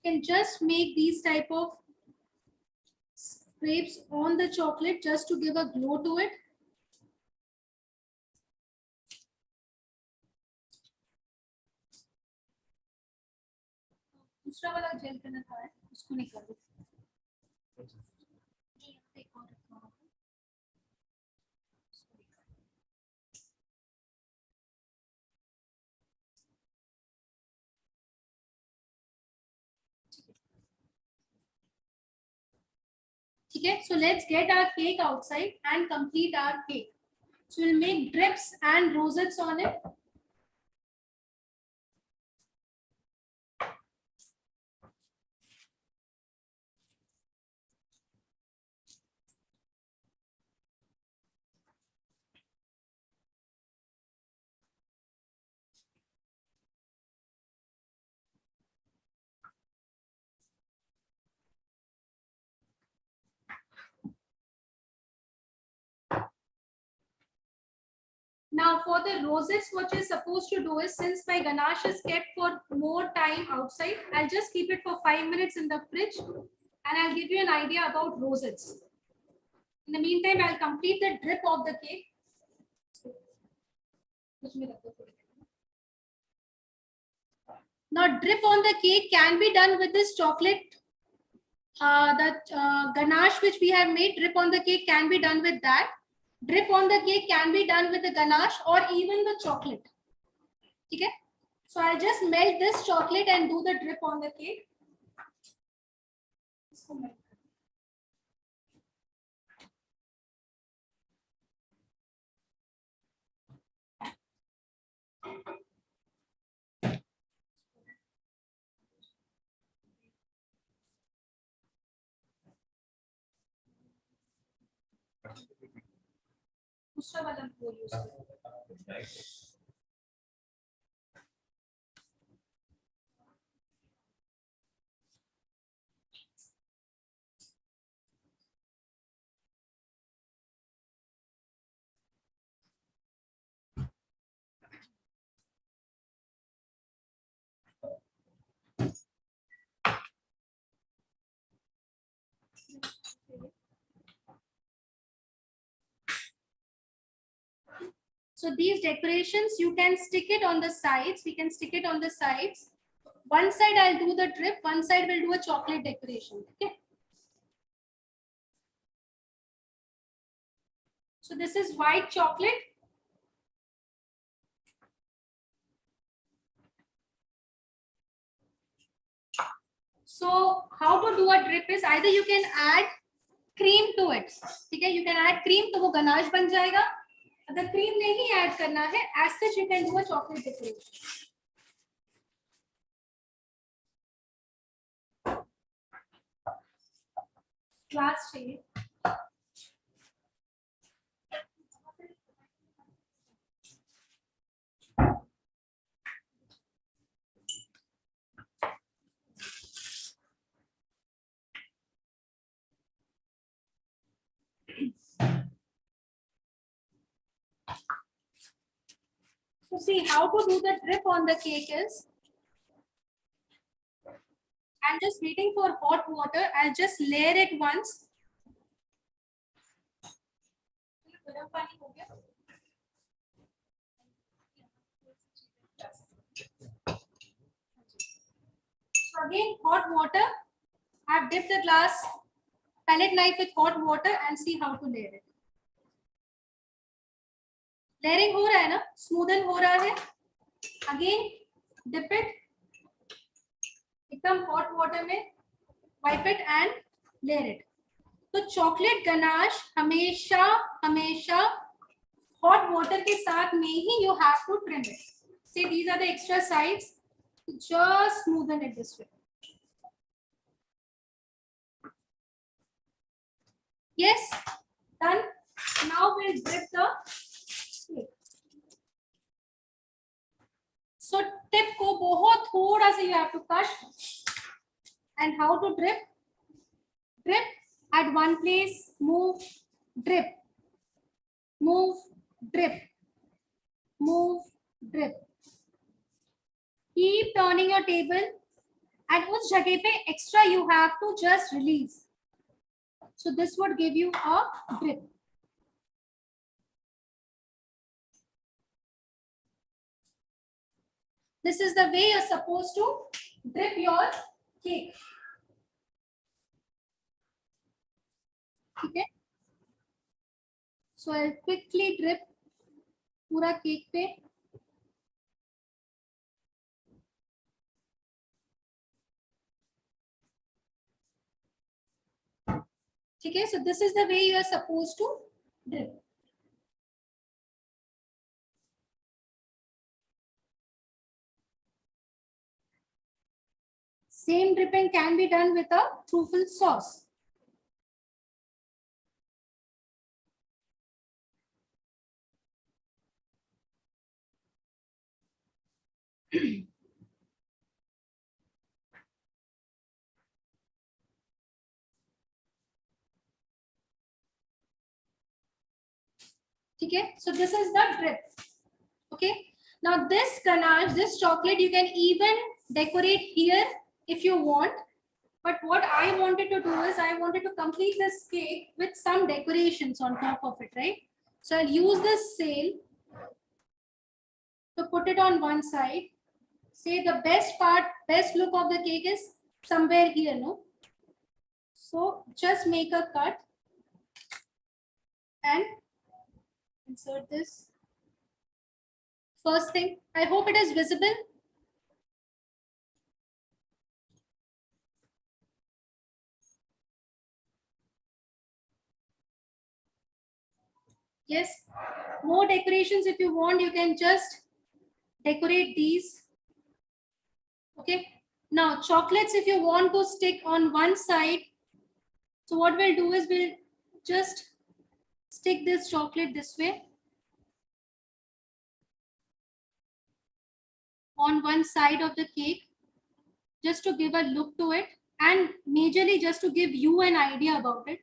you can just make these type of scrapes on the chocolate just to give a glow to it. दूसरा वाला jail colour का है, उसको निकाल दो. Okay, so let's get our cake outside and complete our cake. So we'll make drips and rosettes on it. Now for the roses, what you're supposed to do is, since my ganache is kept for more time outside, I'll just keep it for 5 minutes in the fridge and I'll give you an idea about roses. In the meantime, I'll complete the drip of the cake. Now drip on the cake can be done with this chocolate. Ganache which we have made, drip on the cake can be done with that. Drip on the cake can be done with the ganache or even the chocolate. Okay? So I'll just melt this chocolate and do the drip on the cake. दूसरा वाला बोल use करो. So these decorations, you can stick it on the sides. We can stick it on the sides. One side I'll do the drip, one side will do a chocolate decoration. Okay. So this is white chocolate. So how to do a drip is either you can add cream to it. ठीक है, you can add cream तो वो ganache बन जाएगा. अगर cream नहीं add करना है, as such you can do a chocolate decoration. Glass चाहिए. So see how to do the drip on the cake is, I'm just waiting for hot water. I'll just layer it once. गर्म पानी हो गया. So again hot water. I've dipped the glass palette knife with hot water and see how to layer it. Layering हो रहा है ना, smoothen हो रहा है. Again dip it. एकदम hot water में wipe it and layer it. तो chocolate ganache हमेशा हमेशा hot water के साथ में ही you have to trim it. See these are the extra sides. Just smoothen it this way. Yes, done. Now we'll drip the cake. So tip को बहुत थोड़ा सा you have to cut. And how to drip? Drip at one place, move, drip, move, drip, move, drip. Keep turning your table, and उस जगह पे extra you have to just release. So this would give you a drip. This is the way you're supposed to drip your cake. ठीक है? So I'll quickly drip पूरा cake पे. ठीक है? So this is the way you are supposed to drip. Same dripping can be done with a truffle sauce. Okay, so this is the drip. Okay, now this ganache, this chocolate, you can even decorate here if you want. But what I wanted to do is I wanted to complete this cake with some decorations on top of it, right? So I'll use this sail to put it on one side. Say the best part, best look of the cake is somewhere here, no? So just make a cut and insert this. First thing, I hope it is visible. Yes, more decorations if you want, you can just decorate these. Okay, now chocolates if you want to stick on one side. So what we'll do is we'll just stick this chocolate this way on one side of the cake, just to give a look to it and majorly just to give you an idea about it.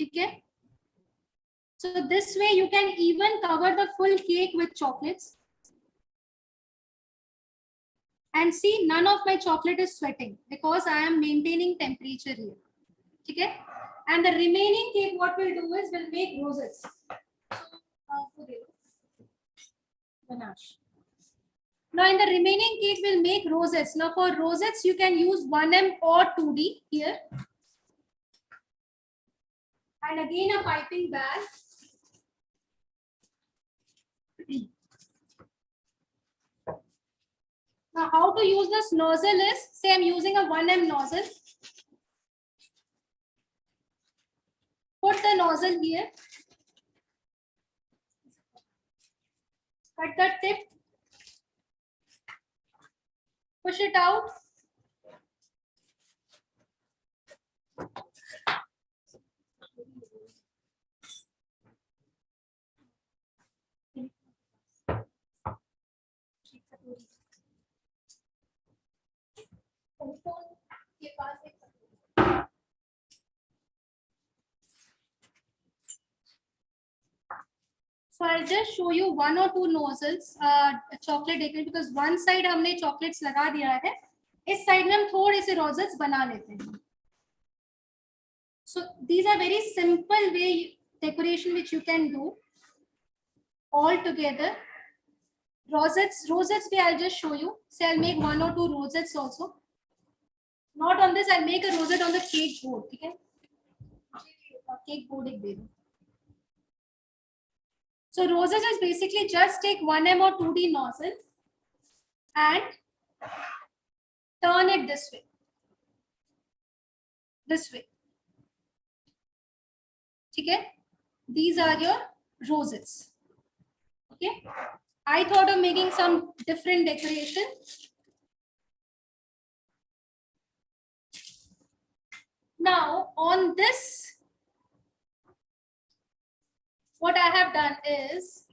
Okay. So this way you can even cover the full cake with chocolates. And see, none of my chocolate is sweating because I am maintaining temperature here. Okay. And the remaining cake, what we'll do is we'll make roses. Now in the remaining cake, we'll make roses. Now for roses, you can use 1M or 2D here. And again a piping bag. Now, how to use this nozzle is, say I'm using a 1M nozzle. Put the nozzle here. Cut the tip. Push it out. So I'll just show you 1 or 2 nozzles, chocolate decoration, because one side हमने chocolates लगा दिया है, इस side में हम थोड़े से nozzles बना लेते हैं. So these are very simple way decoration which you can do all together. Rosettes I'll just show you. So I'll make 1 or 2 rosettes also. Not on this, I'll make a rosette on the cake board. Okay? Cake board ek de do. So rosettes is basically just take 1M or 2D nozzle and turn it this way. This way. Okay? These are your rosettes. Okay? I thought of making some different decoration. Now, on this, what I have done is,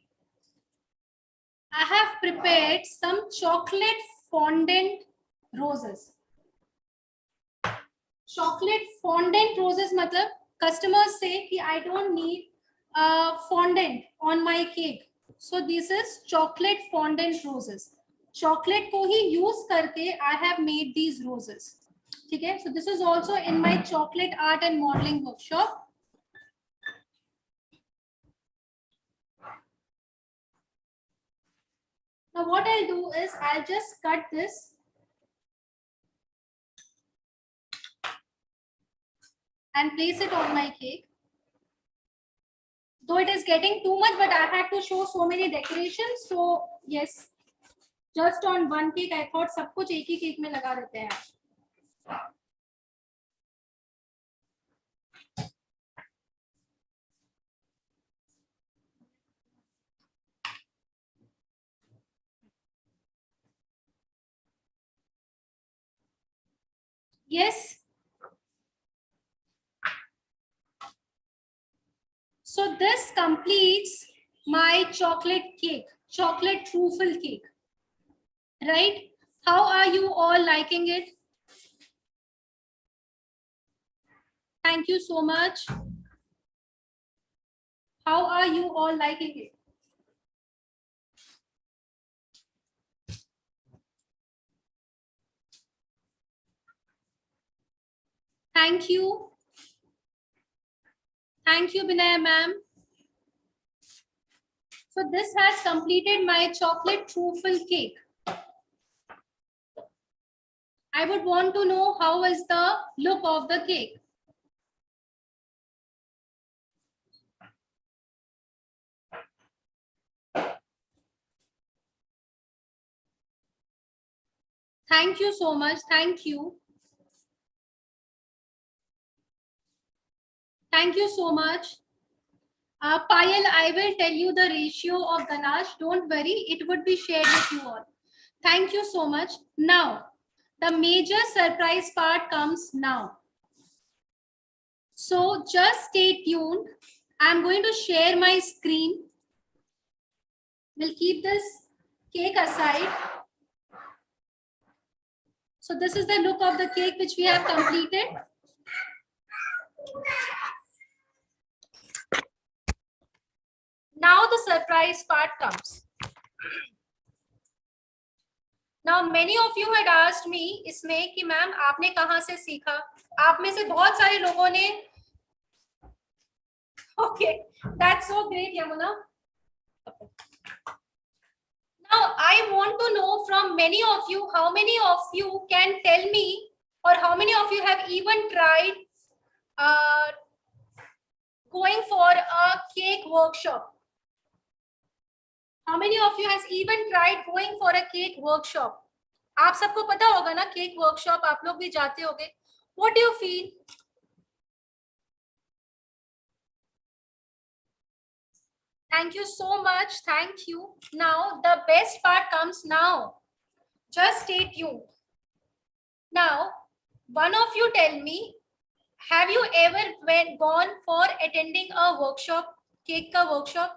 I have prepared some chocolate fondant roses. Chocolate fondant roses matlab, customers say कि I don't need fondant on my cake. So this is chocolate fondant roses. Chocolate को ही use करके I have made these roses. Okay, so this is also in my chocolate art and modeling workshop. Now what I'll do is I'll just cut this and place it on my cake. Though it is getting too much, but I had to show so many decorations. So yes, just on one cake, I thought सब कुछ एक ही cake में लगा देते हैं. Yes. So this completes my chocolate cake, chocolate truffle cake. Right? How are you all liking it? Thank you so much. How are you all liking it? Thank you. Thank you, Binaya ma'am. So this has completed my chocolate truffle cake. I would want to know how is the look of the cake. Thank you so much. Thank you. Thank you so much. Payal, I will tell you the ratio of ganache. Don't worry, it would be shared with you all. Thank you so much. Now, the major surprise part comes now. So just stay tuned. I'm going to share my screen. We'll keep this cake aside. So this is the look of the cake which we have completed. Now the surprise part comes. Now many of you had asked me इसमें कि ma'am आपने कहाँ से सीखा? आप में से बहुत सारे लोगों ने Okay, that's so great, Yamuna. Now I want to know from many of you, how many of you can tell me, or how many of you have even tried going for a cake workshop? How many of you has even tried going for a cake workshop? आप सबको पता होगा ना, cake workshop आप लोग भी जाते होगे. What do you feel? Thank you so much. Thank you. Now the best part comes now. Just stay tuned. Now, one of you tell me, have you ever gone for attending a workshop, cake ka workshop?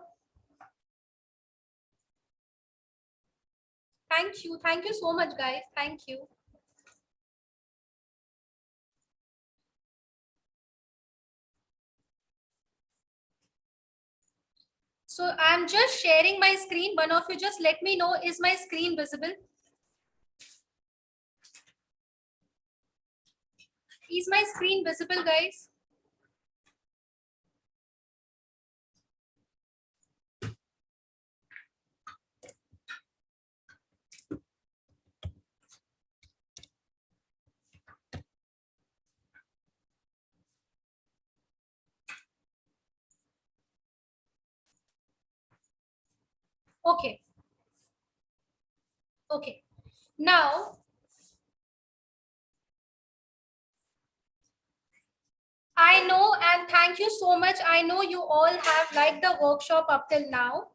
Thank you. Thank you so much, guys. Thank you. So I'm just sharing my screen. One of you just let me know, is my screen visible? Is my screen visible, guys? Okay. Okay. Now, I know, and thank you so much. I know you all have liked the workshop up till now.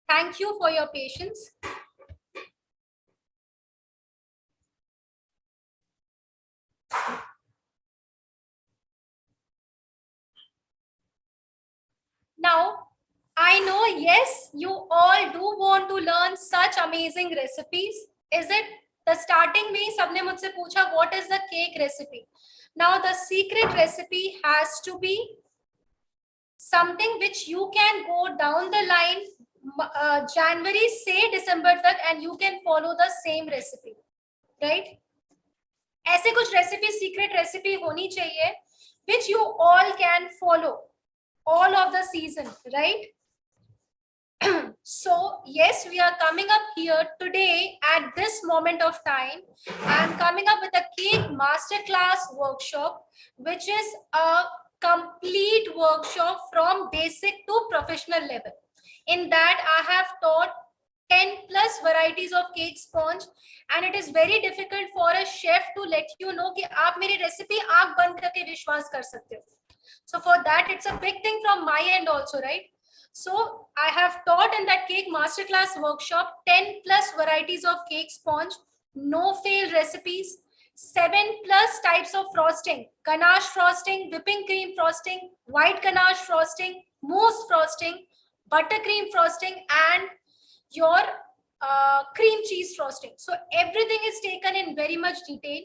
Thank you for your patience. Now, I know, yes, you all do want to learn such amazing recipes. Is it? The starting में सबने मुझसे पूछा, what is the cake recipe? Now, the secret recipe has to be something which you can go down the line January से December तक and you can follow the same recipe, right? ऐसे कुछ recipe, secret recipe होनी चाहिए which you all can follow all of the season, right? So yes, we are coming up here today at this moment of time. I am coming up with a cake masterclass workshop, which is a complete workshop from basic to professional level. In that, I have taught 10 plus varieties of cake sponge, and it is very difficult for a chef to let you know कि आप मेरी recipe आँख बंद करके विश्वास कर सकते हो. So for that, it's a big thing from my end also, right? So I have taught in that cake masterclass workshop 10 plus varieties of cake sponge, no fail recipes, 7 plus types of frosting, ganache frosting, whipping cream frosting, white ganache frosting, mousse frosting, buttercream frosting, and your cream cheese frosting. So everything is taken in very much detail.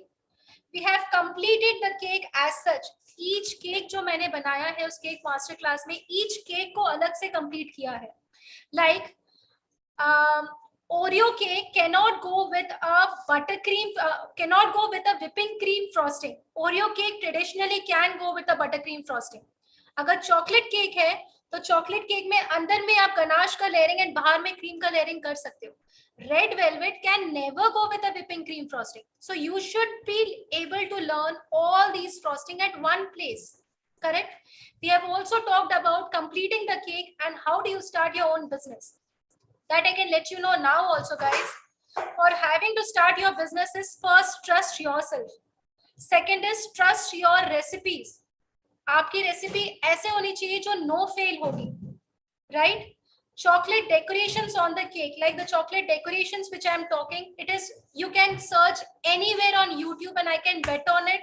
We have completed the cake as such. Each cake जो मैंने बनाया है उस cake master class में each cake को अलग से complete किया है. Like Oreo cake cannot go with a buttercream, cannot go with a whipping cream frosting. Oreo cake traditionally can go with a buttercream frosting. अगर chocolate cake है तो chocolate cake में अंदर में आप ganache का layering and बाहर में cream का layering कर सकते हो. Red velvet can never go with a whipping cream frosting. So you should be able to learn all these frosting at one place. Correct? We have also talked about completing the cake and how do you start your own business. That I can let you know now also, guys. For having to start your business is first trust yourself. Second is trust your recipes. आपकी recipe ऐसे होनी चाहिए जो no fail होगी. Right? Chocolate decorations on the cake, like the chocolate decorations which I am talking, it is, you can search anywhere on YouTube and I can bet on it.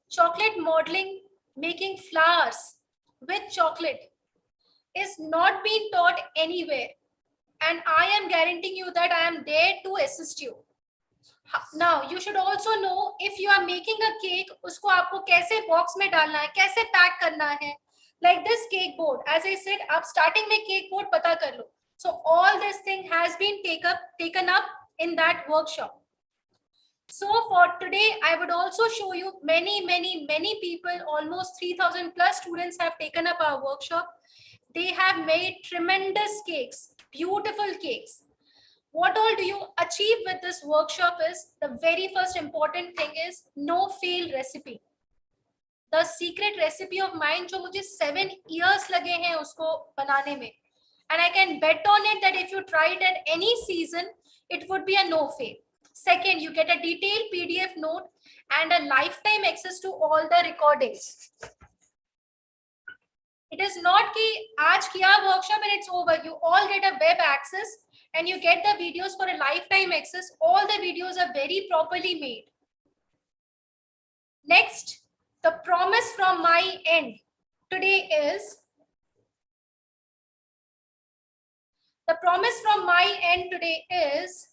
Chocolate modeling, making flowers with chocolate is not being taught anywhere, and I am guaranteeing you that I am there to assist you. Now you should also know if you are making a cake, उसको आपको कैसे box में डालना है, कैसे pack करना है. Like this cake board, as I said, आप starting में cake board पता कर लो. So all this thing has been taken up in that workshop. So for today, I would also show you many people, almost 3,000 plus students have taken up our workshop. They have made tremendous cakes, beautiful cakes. What all do you achieve with this workshop is, the very first important thing is no fail recipe. The secret recipe of mine जो मुझे 7 years लगे हैं उसको बनाने में, and I can bet on it that if you try it at any season, it would be a no fail. Second, you get a detailed PDF note and a lifetime access to all the recordings. It is not कि आज किया workshop and it's over. You all get a web access and you get the videos for a lifetime access. All the videos are very properly made. Next, the promise from my end today is, the promise from my end today is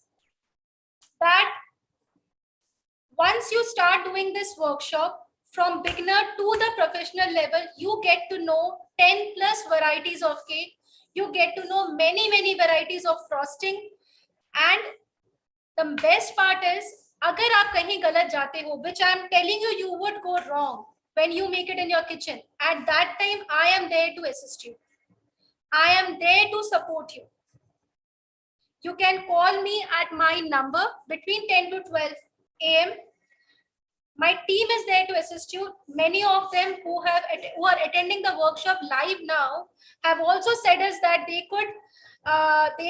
that once you start doing this workshop, from beginner to the professional level, you get to know 10 plus varieties of cake. You get to know many varieties of frosting. And the best part is, अगर आप कहीं गलत जाते हो, which I am telling you, you would go wrong when you make it in your kitchen. At that time, I am there to assist you. I am there to support you. You can call me at my number between 10 to 12 a.m. My team is there to assist you. Many of them who are attending the workshop live now have also said us that they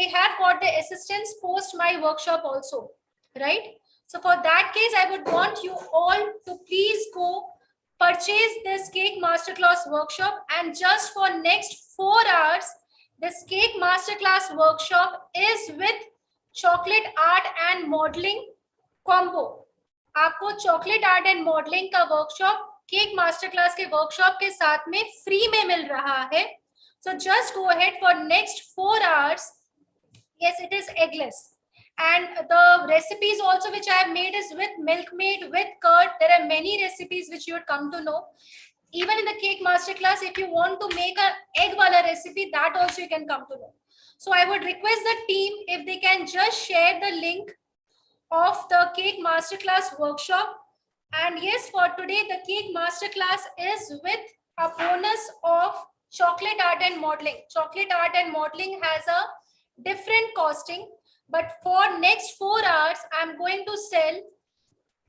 have got the assistance post my workshop also, right? So for that case, I would want you all to please go purchase this cake masterclass workshop, and just for next 4 hours, this cake masterclass workshop is with chocolate art and modeling combo. आपको chocolate art and modelling का workshop cake master class के workshop के साथ में free में मिल रहा है. So just go ahead for next 4 hours. Yes, it is eggless. And the recipes also which I have made is with milkmaid, with curd. There are many recipes which you would come to know. Even in the cake master class, if you want to make an egg wala recipe, that also you can come to know. So I would request the team if they can just share the link of the cake masterclass workshop. And yes, for today the cake masterclass is with a bonus of chocolate art and modeling. Chocolate art and modeling has a different costing, but for next 4 hours I'm going to sell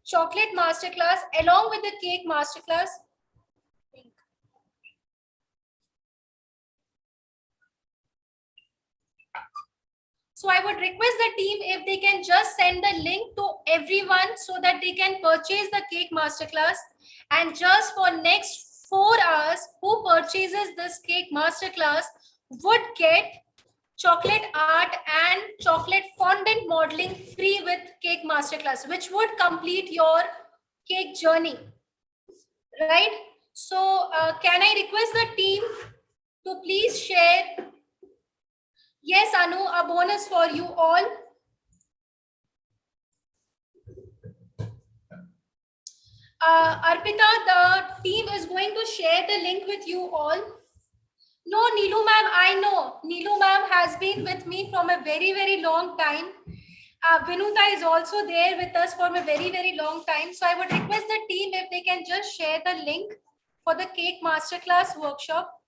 chocolate masterclass along with the cake masterclass. So I would request the team if they can just send the link to everyone so that they can purchase the cake masterclass. And just for next 4 hours, who purchases this cake masterclass would get chocolate art and chocolate fondant modeling free with cake masterclass, which would complete your cake journey, right? So can I request the team to please share? Yes, Anu, a bonus for you all. Arpita, the team is going to share the link with you all. No, Neelu ma'am, I know. Neelu ma'am has been with me from a very long time. Vinuta is also there with us for a very long time. So I would request the team if they can just share the link for the cake masterclass workshop.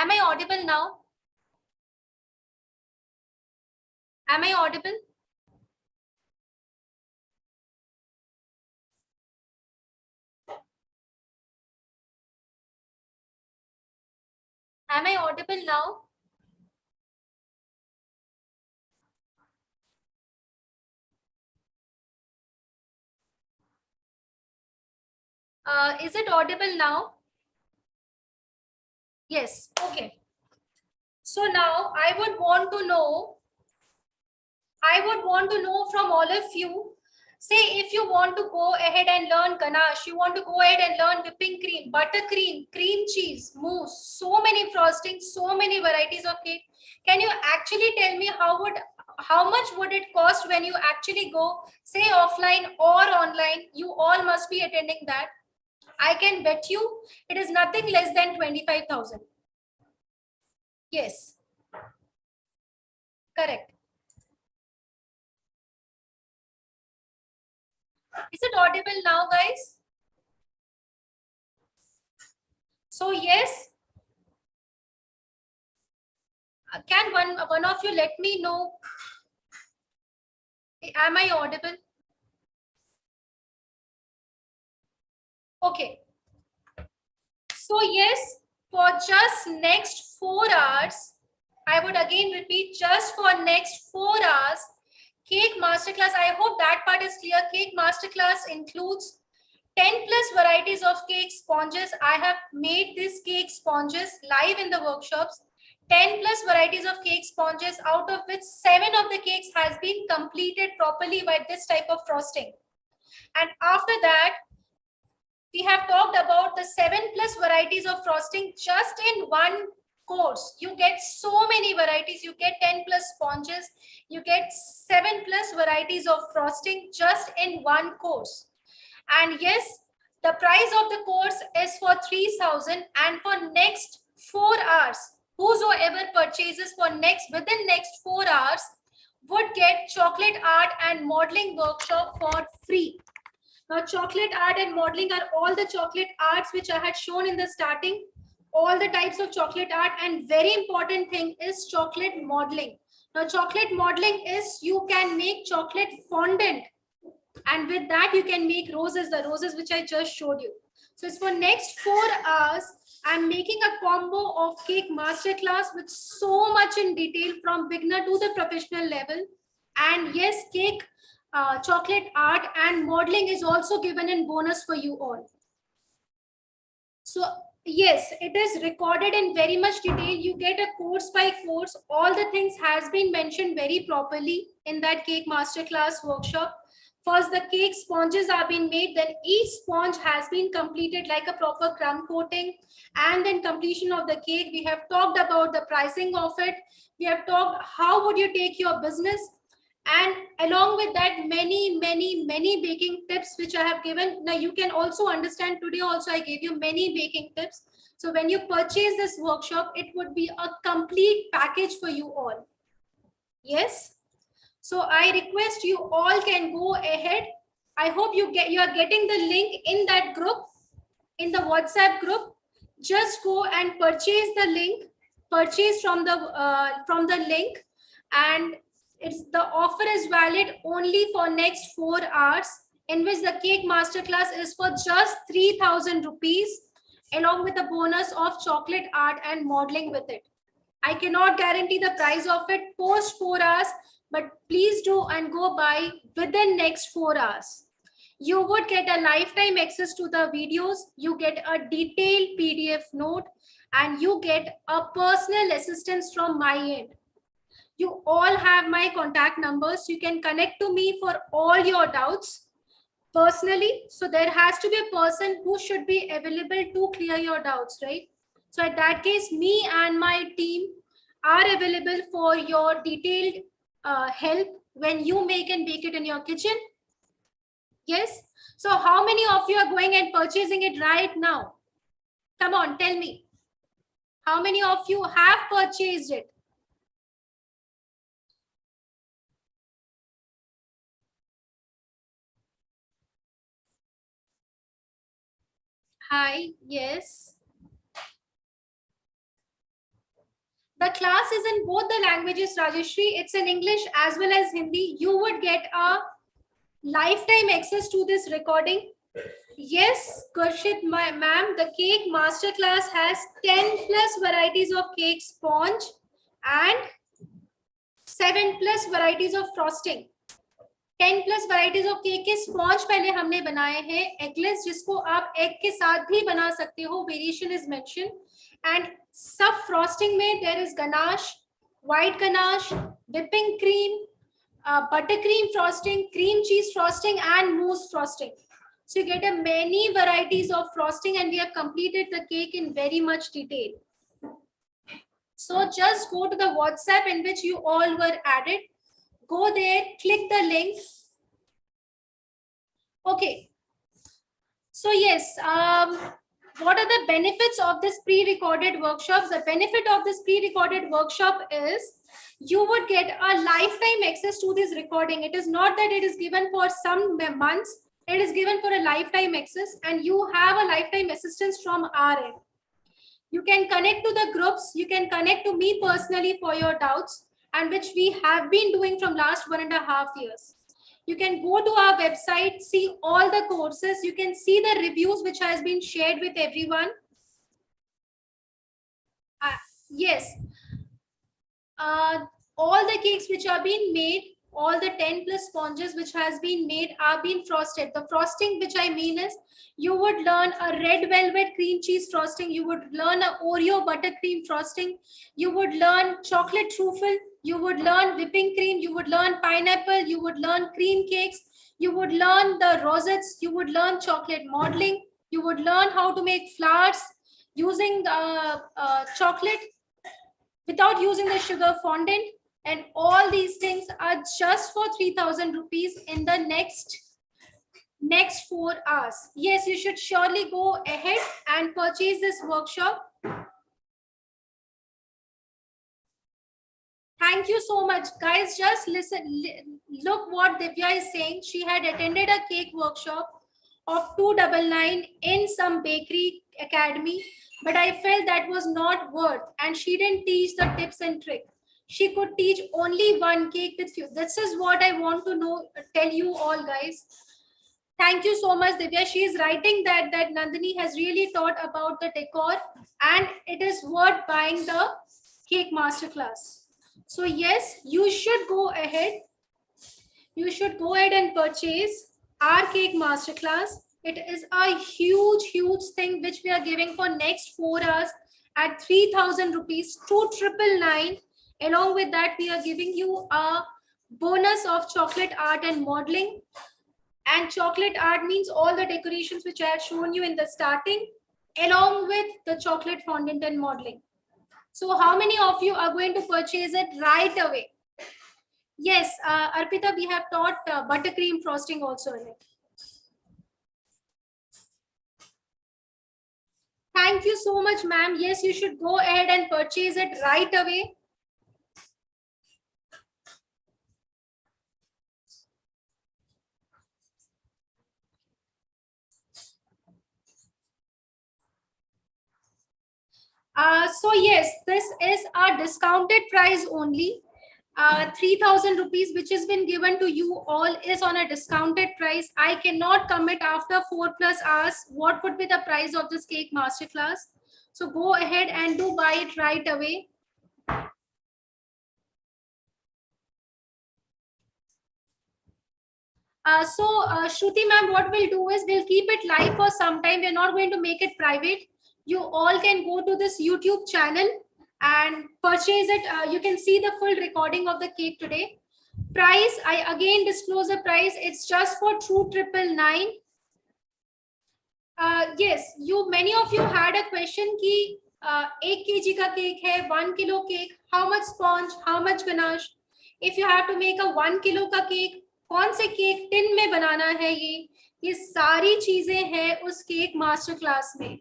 Am I audible now? Am I audible? Am I audible now? Is it audible now? Yes. Okay. So now I would want to know from all of you, say if you want to go ahead and learn ganache, you want to go ahead and learn whipping cream, buttercream, cream cheese, mousse, so many frostings, so many varieties of cake. Can you actually tell me how much would it cost when you actually go, say offline or online? You all must be attending that. I can bet you it is nothing less than 25,000. Yes, correct. Is it audible now, guys? So yes, can one of you let me know? Am I audible? Okay. So yes, for just next 4 hours, I would again repeat, just for next 4 hours, Cake Masterclass, I hope that part is clear. Cake Masterclass includes 10 plus varieties of cake sponges. I have made these cake sponges live in the workshops. 10 plus varieties of cake sponges, out of which 7 of the cakes has been completed properly by this type of frosting. And after that, we have talked about the 7 plus varieties of frosting just in one course. You get so many varieties. You get 10 plus sponges. You get 7 plus varieties of frosting just in one course. And yes, the price of the course is for 3,000, and for next 4 hours, whosoever purchases for within next 4 hours would get chocolate art and modeling workshop for free. Now, chocolate art and modeling are all the chocolate arts which I had shown in the starting, all the types of chocolate art, and very important thing is chocolate modeling. Now, chocolate modeling is you can make chocolate fondant, and with that you can make roses, the roses which I just showed you. So it's for next 4 hours. I'm making a combo of cake masterclass with so much in detail from beginner to the professional level. And yes, cake chocolate art and modeling is also given in bonus for you all. So yes, it is recorded in very much detail. You get a course by course. All the things has been mentioned very properly in that cake masterclass workshop. First, the cake sponges are being made. Then each sponge has been completed like a proper crumb coating. And then completion of the cake. We have talked about the pricing of it. We have talked how would you take your business. And along with that, many baking tips which I have given. Now you can also understand, today also I gave you many baking tips. So when you purchase this workshop, it would be a complete package for you all. Yes. So I request you all can go ahead. I hope you are getting the link in that group, in the WhatsApp group. Just go and purchase the link, purchase from the link, and the offer is valid only for next 4 hours, in which the cake masterclass is for just 3,000 rupees, along with the bonus of chocolate art and modeling with it. I cannot guarantee the price of it post 4 hours, but please do and go buy within next 4 hours. You would get a lifetime access to the videos, you get a detailed PDF note, and you get a personal assistance from my end. You all have my contact numbers. You can connect to me for all your doubts personally. So there has to be a person who should be available to clear your doubts, right? So at that case, me and my team are available for your detailed help when you make and bake it in your kitchen. Yes. So how many of you are going and purchasing it right now? Come on, tell me. How many of you have purchased it? Hi, yes. The class is in both the languages, Rajeshri. It's in English as well as Hindi. You would get a lifetime access to this recording. Yes, Kurshit, ma'am, the cake masterclass has 10 plus varieties of cake sponge and 7 plus varieties of frosting. 10 plus varieties of cake के sponge पहले हमने बनाए हैं, eggless जिसको आप egg के साथ भी बना सकते हो, वेरिएशन इज मेंशन, एंड सब फ्रॉस्टिंग में there is ganache, white ganache, whipping cream, buttercream frosting, cream cheese frosting and mousse frosting. So you get a many varieties of frosting and we have completed the cake in very much detail. So just go to the WhatsApp in which you all were added. Go there, click the link. Okay. So yes, what are the benefits of this pre-recorded workshops? The benefit of this pre-recorded workshop is you would get a lifetime access to this recording. It is not that it is given for some months. It is given for a lifetime access and you have a lifetime assistance from our end. You can connect to the groups. You can connect to me personally for your doubts, and which we have been doing from last 1.5 years. You can go to our website, see all the courses. You can see the reviews which has been shared with everyone. Yes. All the cakes which are being made, all the 10 plus sponges which has been made are being frosted. The frosting which I mean is you would learn a red velvet cream cheese frosting. You would learn a Oreo buttercream frosting. You would learn chocolate truffle. You would learn whipping cream. You would learn pineapple. You would learn cream cakes. You would learn the rosettes. You would learn chocolate modeling. You would learn how to make flowers using chocolate without using the sugar fondant. And all these things are just for 3,000 rupees in the next 4 hours. Yes, you should surely go ahead and purchase this workshop. Thank you so much, guys. Just listen, look what Divya is saying. She had attended a cake workshop of 299 in some bakery academy, but I felt that was not worth, and she didn't teach the tips and tricks. She could teach only one cake with you. This is what I want to know, tell you all, guys. Thank you so much, Divya. She is writing that Nandini has really taught about the decor and it is worth buying the cake masterclass. So yes, you should go ahead. You should go ahead and purchase our cake masterclass. It is a huge thing which we are giving for next 4 hours at 3,000 rupees, 2,999. Along with that, we are giving you a bonus of chocolate art and modeling. And chocolate art means all the decorations which I had shown you in the starting, along with the chocolate fondant and modeling. So how many of you are going to purchase it right away? Yes, Arpita, we have taught buttercream frosting also in it. Thank you so much, ma'am. Yes, you should go ahead and purchase it right away. So yes, this is a discounted price only. 3,000 rupees which has been given to you all is on a discounted price. I cannot commit after 4+ hours what would be the price of this cake masterclass. So go ahead and do buy it right away. Shruti ma'am, what we'll do is we'll keep it live for some time. We're not going to make it private. You all can go to this YouTube channel and purchase it. You can see the full recording of the cake today. Price, I again disclose the price. It's just for 2,999. Yes, many of you had a question ki 1 kg ka cake hai, 1 kilo cake, how much sponge, how much ganache. If you have to make a 1 kilo ka cake, कौन से cake tin में बनाना है, ये सारी चीजें हैं उस cake master class में.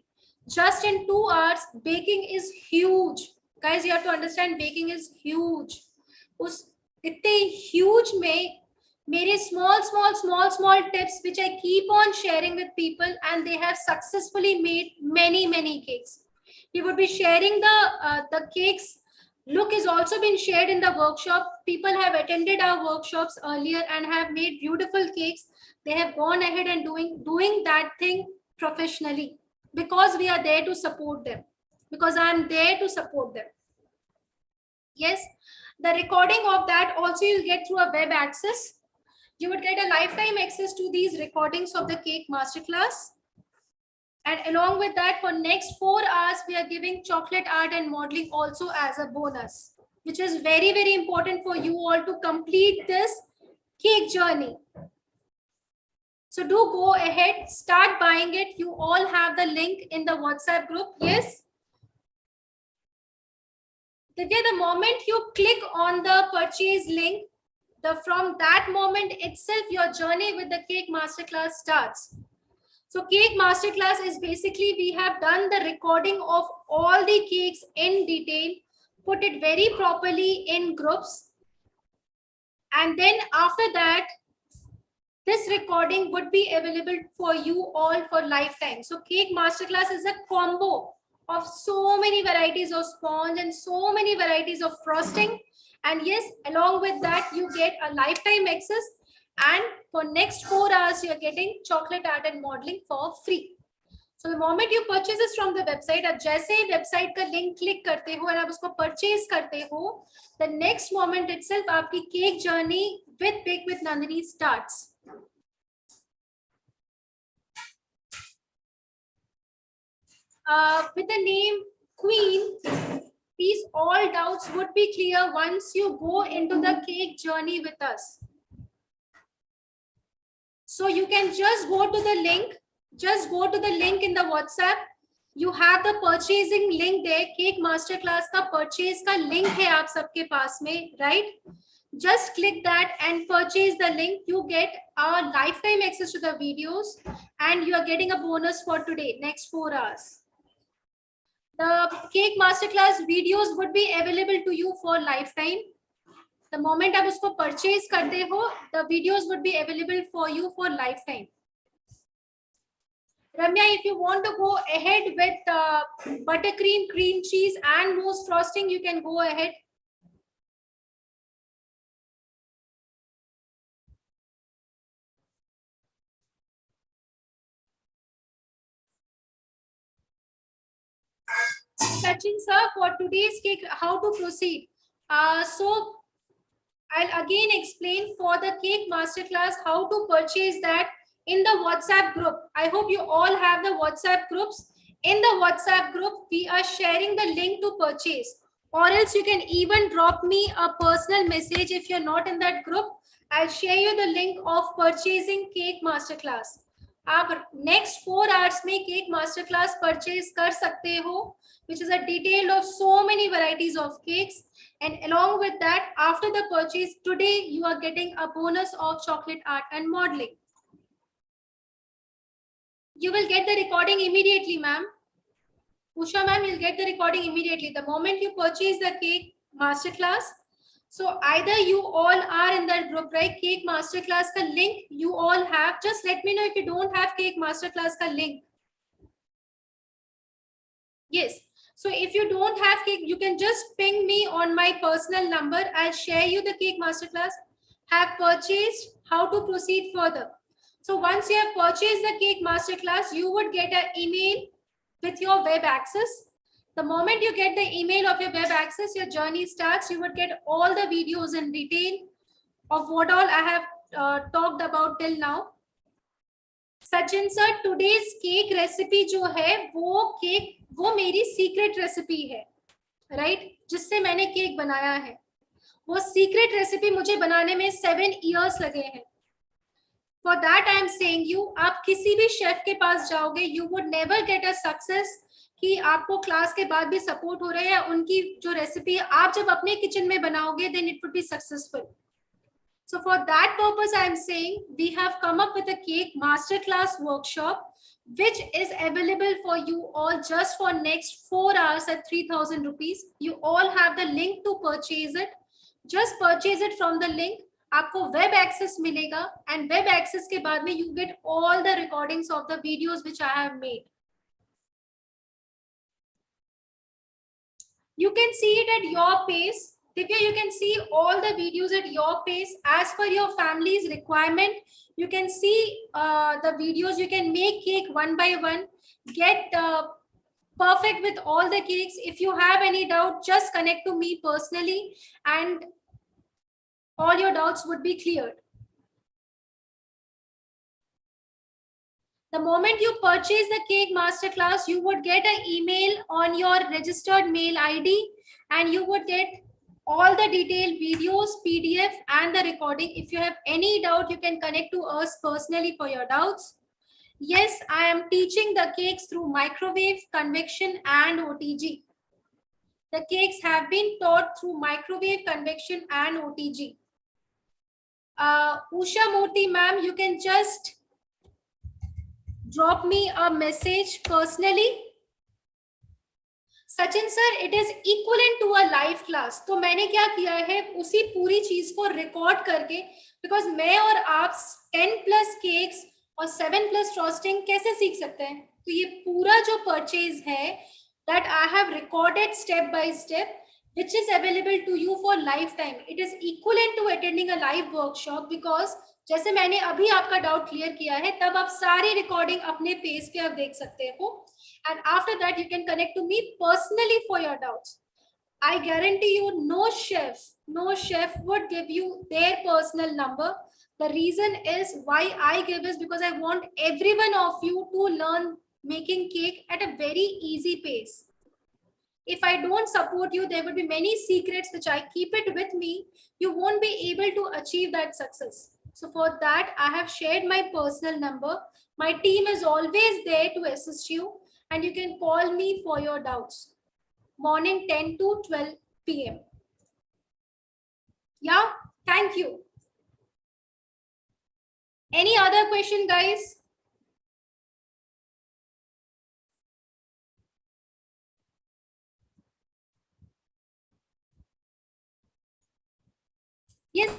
Just in 2 hours, baking is huge. Guys, you have to understand baking is huge. उस इतने huge में मेरे small tips which I keep on sharing with people, and they have successfully made many cakes. We would be sharing the cakes Look is also been shared in the workshop. People have attended our workshops earlier and have made beautiful cakes. They have gone ahead and doing that thing professionally because we are there to support them. Because I am there to support them. Yes, the recording of that also you'll get through a web access. You would get a lifetime access to these recordings of the cake masterclass. And along with that, for next 4 hours, we are giving chocolate art and modeling also as a bonus, which is very, very important for you all to complete this cake journey. So do go ahead, start buying it. You all have the link in the WhatsApp group. Yes. Divya, the moment you click on the purchase link, from that moment itself, your journey with the cake masterclass starts. So cake masterclass is basically, we have done the recording of all the cakes in detail, put it very properly in groups. And then after that, this recording would be available for you all for lifetime. So cake masterclass is a combo of so many varieties of sponge and so many varieties of frosting. And yes, along with that, you get a lifetime access. And for next 4 hours, you're getting chocolate art and modeling for free. So the moment you purchase this from the website, आप जैसे website का link click करते हो और आप उसको purchase करते हो, the next moment itself आपकी cake journey with Bake with Nandini starts. With the name Queen, these all doubts would be clear once you go into the cake journey with us. So you can just go to the link. Just go to the link in the WhatsApp. You have the purchasing link there. Cake Masterclass का purchase का link है आप सबके पास में, right? Just click that and purchase the link. You get our lifetime access to the videos and you are getting a bonus for today, next 4 hours. The Cake Masterclass videos would be available to you for lifetime. The moment आप उसको purchase करते हो, the videos would be available for you for lifetime. Ramya, if you want to go ahead with buttercream, cream cheese and mousse frosting, you can go ahead. Sachin sir, for today's cake, how to proceed? So I'll again explain for the cake masterclass how to purchase that in the WhatsApp group. I hope you all have the WhatsApp groups. In the WhatsApp group, we are sharing the link to purchase, or else you can even drop me a personal message if you're not in that group. I'll share you the link of purchasing cake masterclass. आप next 4 hours में cake masterclass purchase कर सकते हो, which is a detail of so many varieties of cakes. And along with that, after the purchase, today you are getting a bonus of chocolate art and modeling. You will get the recording immediately, ma'am. Usha ma'am, you'll get the recording immediately. The moment you purchase the cake masterclass, so either you all are in that group, right? Cake masterclass ka link you all have. Just let me know if you don't have cake masterclass ka link. Yes. So if you don't have cake, you can just ping me on my personal number. I'll share you the cake masterclass. Have purchased, how to proceed further. So once you have purchased the cake masterclass, you would get an email with your web access. The moment you get the email of your web access, your journey starts. You would get all the videos in detail of what all I have talked about till now. Sachin sir, today's cake recipe जो है वो मेरी secret recipe है, right? जिससे मैंने cake बनाया है, वो सीक्रेट रेसिपी मुझे बनाने में 7 years लगे हैं. For that I am saying you, आप किसी भी शेफ के पास जाओगे, you would never get a success कि आपको क्लास के बाद भी सपोर्ट हो रहा है या उनकी जो रेसिपी है आप जब अपने किचन में बनाओगे, then it would be successful. So for that purpose, I am saying we have come up with a cake masterclass workshop, which is available for you all just for next 4 hours at 3,000 rupees. You all have the link to purchase it. Just purchase it from the link. आपको web access मिलेगा and web access के बाद में you get all the recordings of the videos which I have made. You can see it at your pace. Divya, you can see all the videos at your pace as per your family's requirement. You can see the videos. You can make cake one by one. Get perfect with all the cakes. If you have any doubt, just connect to me personally and all your doubts would be cleared. The moment you purchase the cake masterclass, you would get an email on your registered mail ID and you would get all the detailed videos, PDF and the recording. If you have any doubt, you can connect to us personally for your doubts. Yes, I am teaching the cakes through microwave, convection and OTG. The cakes have been taught through microwave, convection and OTG. Usha Murthy ma'am, you can just drop me a message personally. Sachin sir, it is equivalent to a live class. तो मैंने क्या किया है, उसी पूरी चीज को record करके, बिकॉज मैं और आप 10+ केक्स और 7+ फ्रॉस्टिंग कैसे सीख सकते हैं? तो ये पूरा जो परचेज है, that I have recorded step by step, which is available to you for lifetime. It is equivalent to attending a live workshop because जैसे मैंने अभी आपका डाउट क्लियर किया है, तब आप सारी रिकॉर्डिंग अपने पेज पे आप देख सकते हो. And after that, you can connect to me personally for your doubts. I guarantee you, no chef would give you their personal number. The reason is why I give is because I want every one of you to learn making cake at a very easy pace. If I don't support you, there would be many secrets which I keep it with me. You won't be able to achieve that success. So for that, I have shared my personal number. My team is always there to assist you and you can call me for your doubts. Morning 10 to 12 p.m. Yeah, thank you. Any other question, guys? Yes.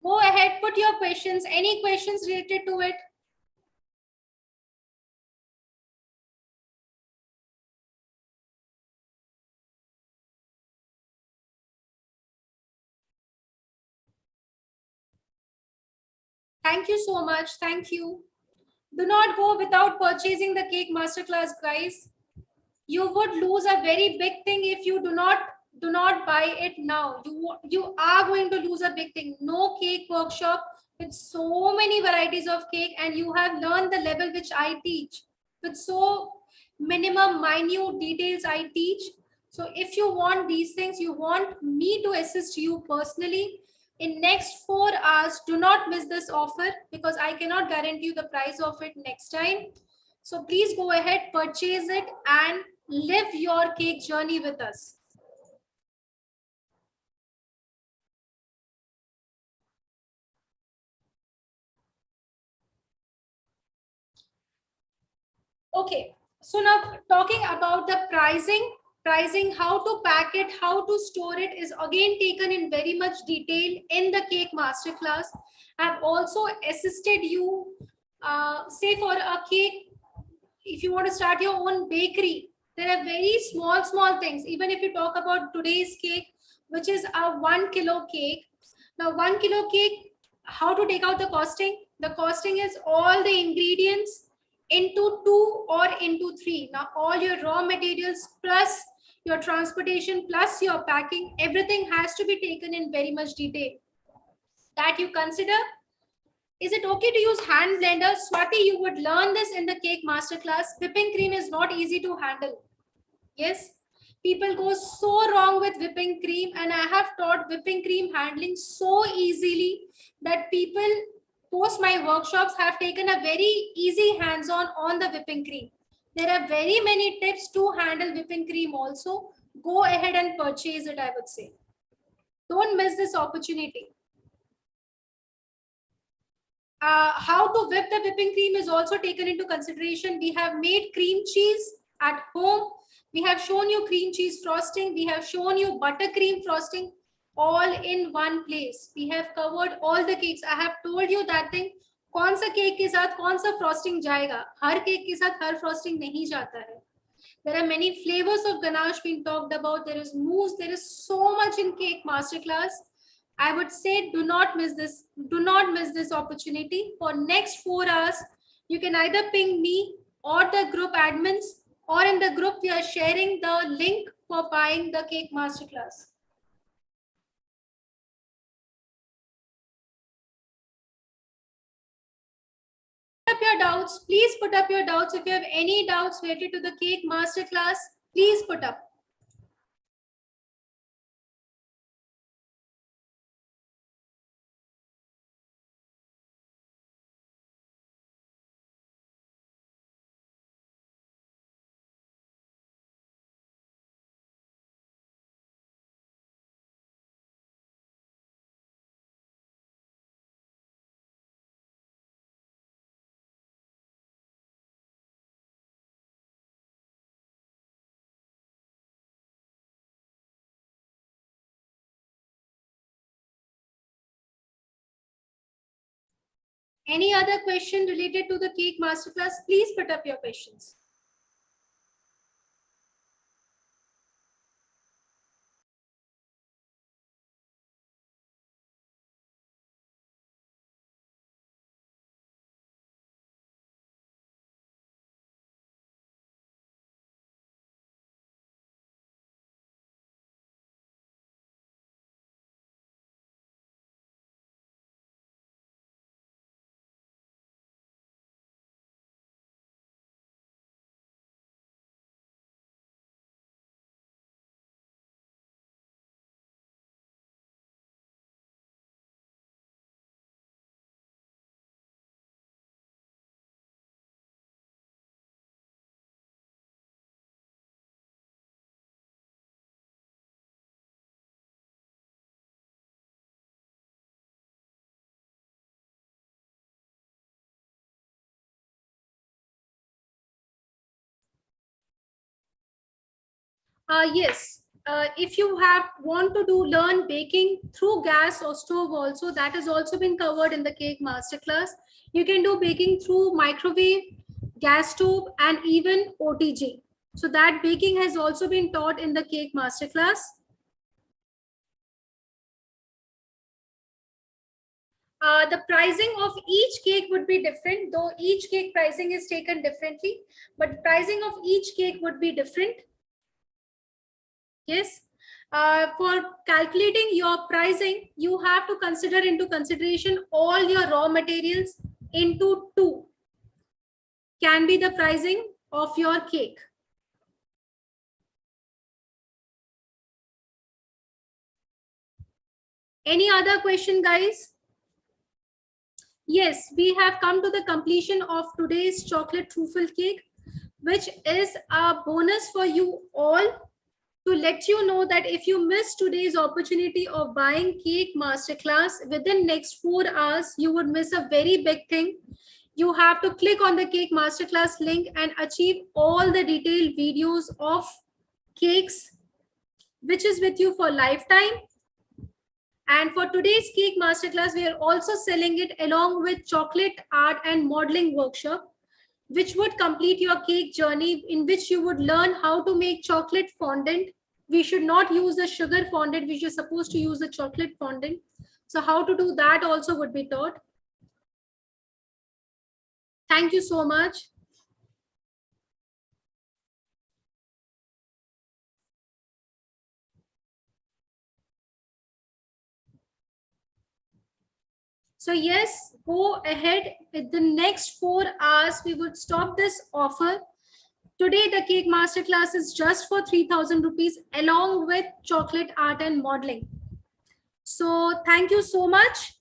Go ahead, put your questions. Any questions related to it? Thank you so much. Thank you. Do not go without purchasing the cake masterclass, guys. You would lose a very big thing if you do not buy it now. You are going to lose a big thing. No cake workshop with so many varieties of cake, and you have learned the level which I teach with so minimum minute details I teach. So if you want these things, you want me to assist you personally in next 4 hours, do not miss this offer because I cannot guarantee you the price of it next time. So please go ahead, purchase it and live your cake journey with us. Okay, so now talking about the pricing, how to pack it, how to store it is again taken in very much detail in the cake masterclass. I've also assisted you, say for a cake, if you want to start your own bakery, there are very small things. Even if you talk about today's cake, which is a 1 kilo cake. Now 1 kilo cake, how to take out the costing? The costing is all the ingredients into 2 or into 3. Now all your raw materials plus your transportation plus your packing, everything has to be taken in very much detail. That you consider. Is it okay to use hand blender? Swati, you would learn this in the cake masterclass. Whipping cream is not easy to handle. Yes, people go so wrong with whipping cream, and I have taught whipping cream handling so easily that people post my workshops have taken a very easy hands-on on the whipping cream. There are very many tips to handle whipping cream also. Go ahead and purchase it, I would say. Don't miss this opportunity. How to whip the whipping cream is also taken into consideration. We have made cream cheese at home. We have shown you cream cheese frosting. We have shown you buttercream frosting all in one place. We have covered all the cakes. I have told you that thing. कौन सा cake के साथ कौन सा frosting जाएगा? हर cake के साथ हर frosting नहीं जाता है. There are many flavors of ganache being talked about. There is mousse. There is so much in cake masterclass. I would say do not miss this. Do not miss this opportunity. For next 4 hours, you can either ping me or the group admins, or in the group we are sharing the link for buying the cake masterclass. Put up your doubts. Please put up your doubts. If you have any doubts related to the cake masterclass, please put up. Any other question related to the cake masterclass, please put up your questions. Yes, if you want to learn baking through gas or stove also, that has also been covered in the cake masterclass. You can do baking through microwave, gas stove, and even OTG. So that baking has also been taught in the cake masterclass. The pricing of each cake would be different, though each cake pricing is taken differently, but pricing of each cake would be different. Yes. For calculating your pricing, you have to consider into consideration all your raw materials into 2 can be the pricing of your cake. Any other question, guys? Yes, we have come to the completion of today's chocolate truffle cake, which is a bonus for you all, to let you know that if you miss today's opportunity of buying cake masterclass within next 4 hours, you would miss a very big thing. You have to click on the cake masterclass link and achieve all the detailed videos of cakes, which is with you for lifetime. And for today's cake masterclass, we are also selling it along with chocolate art and modeling workshop, which would complete your cake journey, in which you would learn how to make chocolate fondant. We should not use the sugar fondant. We should supposed to use the chocolate fondant. So how to do that also would be taught. Thank you so much. So yes, go ahead with the next 4 hours. We would stop this offer. Today, the cake masterclass is just for 3,000 rupees along with chocolate art and modeling. So thank you so much.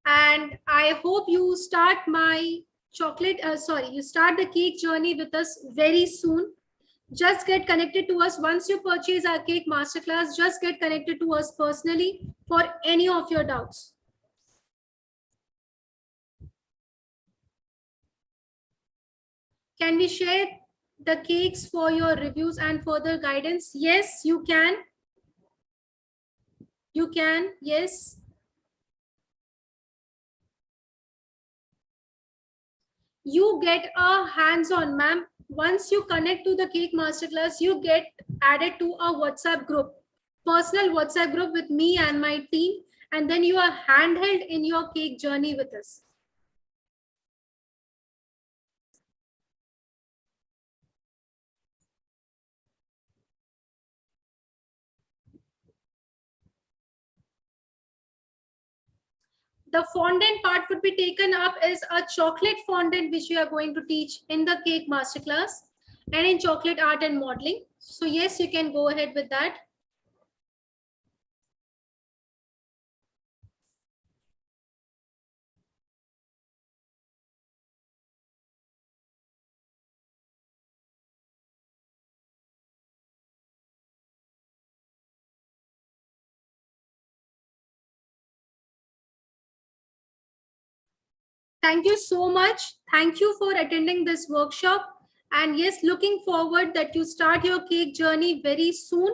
And I hope you start my you start the cake journey with us very soon. Just get connected to us. Once you purchase our cake masterclass, just get connected to us personally for any of your doubts. Can we share the cakes for your reviews and further guidance? Yes, you can. You can, yes. you get a hands-on, ma'am. Once you connect to the cake masterclass, you get added to a WhatsApp group, personal WhatsApp group with me and my team, and then you are handheld in your cake journey with us. The fondant part would be taken up as a chocolate fondant, which we are going to teach in the cake masterclass and in chocolate art and modeling. So yes, you can go ahead with that. Thank you so much. Thank you for attending this workshop. And yes, looking forward that you start your cake journey very soon.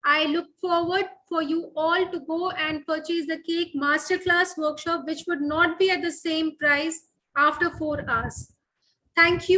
I look forward for you all to go and purchase the cake masterclass workshop, which would not be at the same price after 4 hours. Thank you.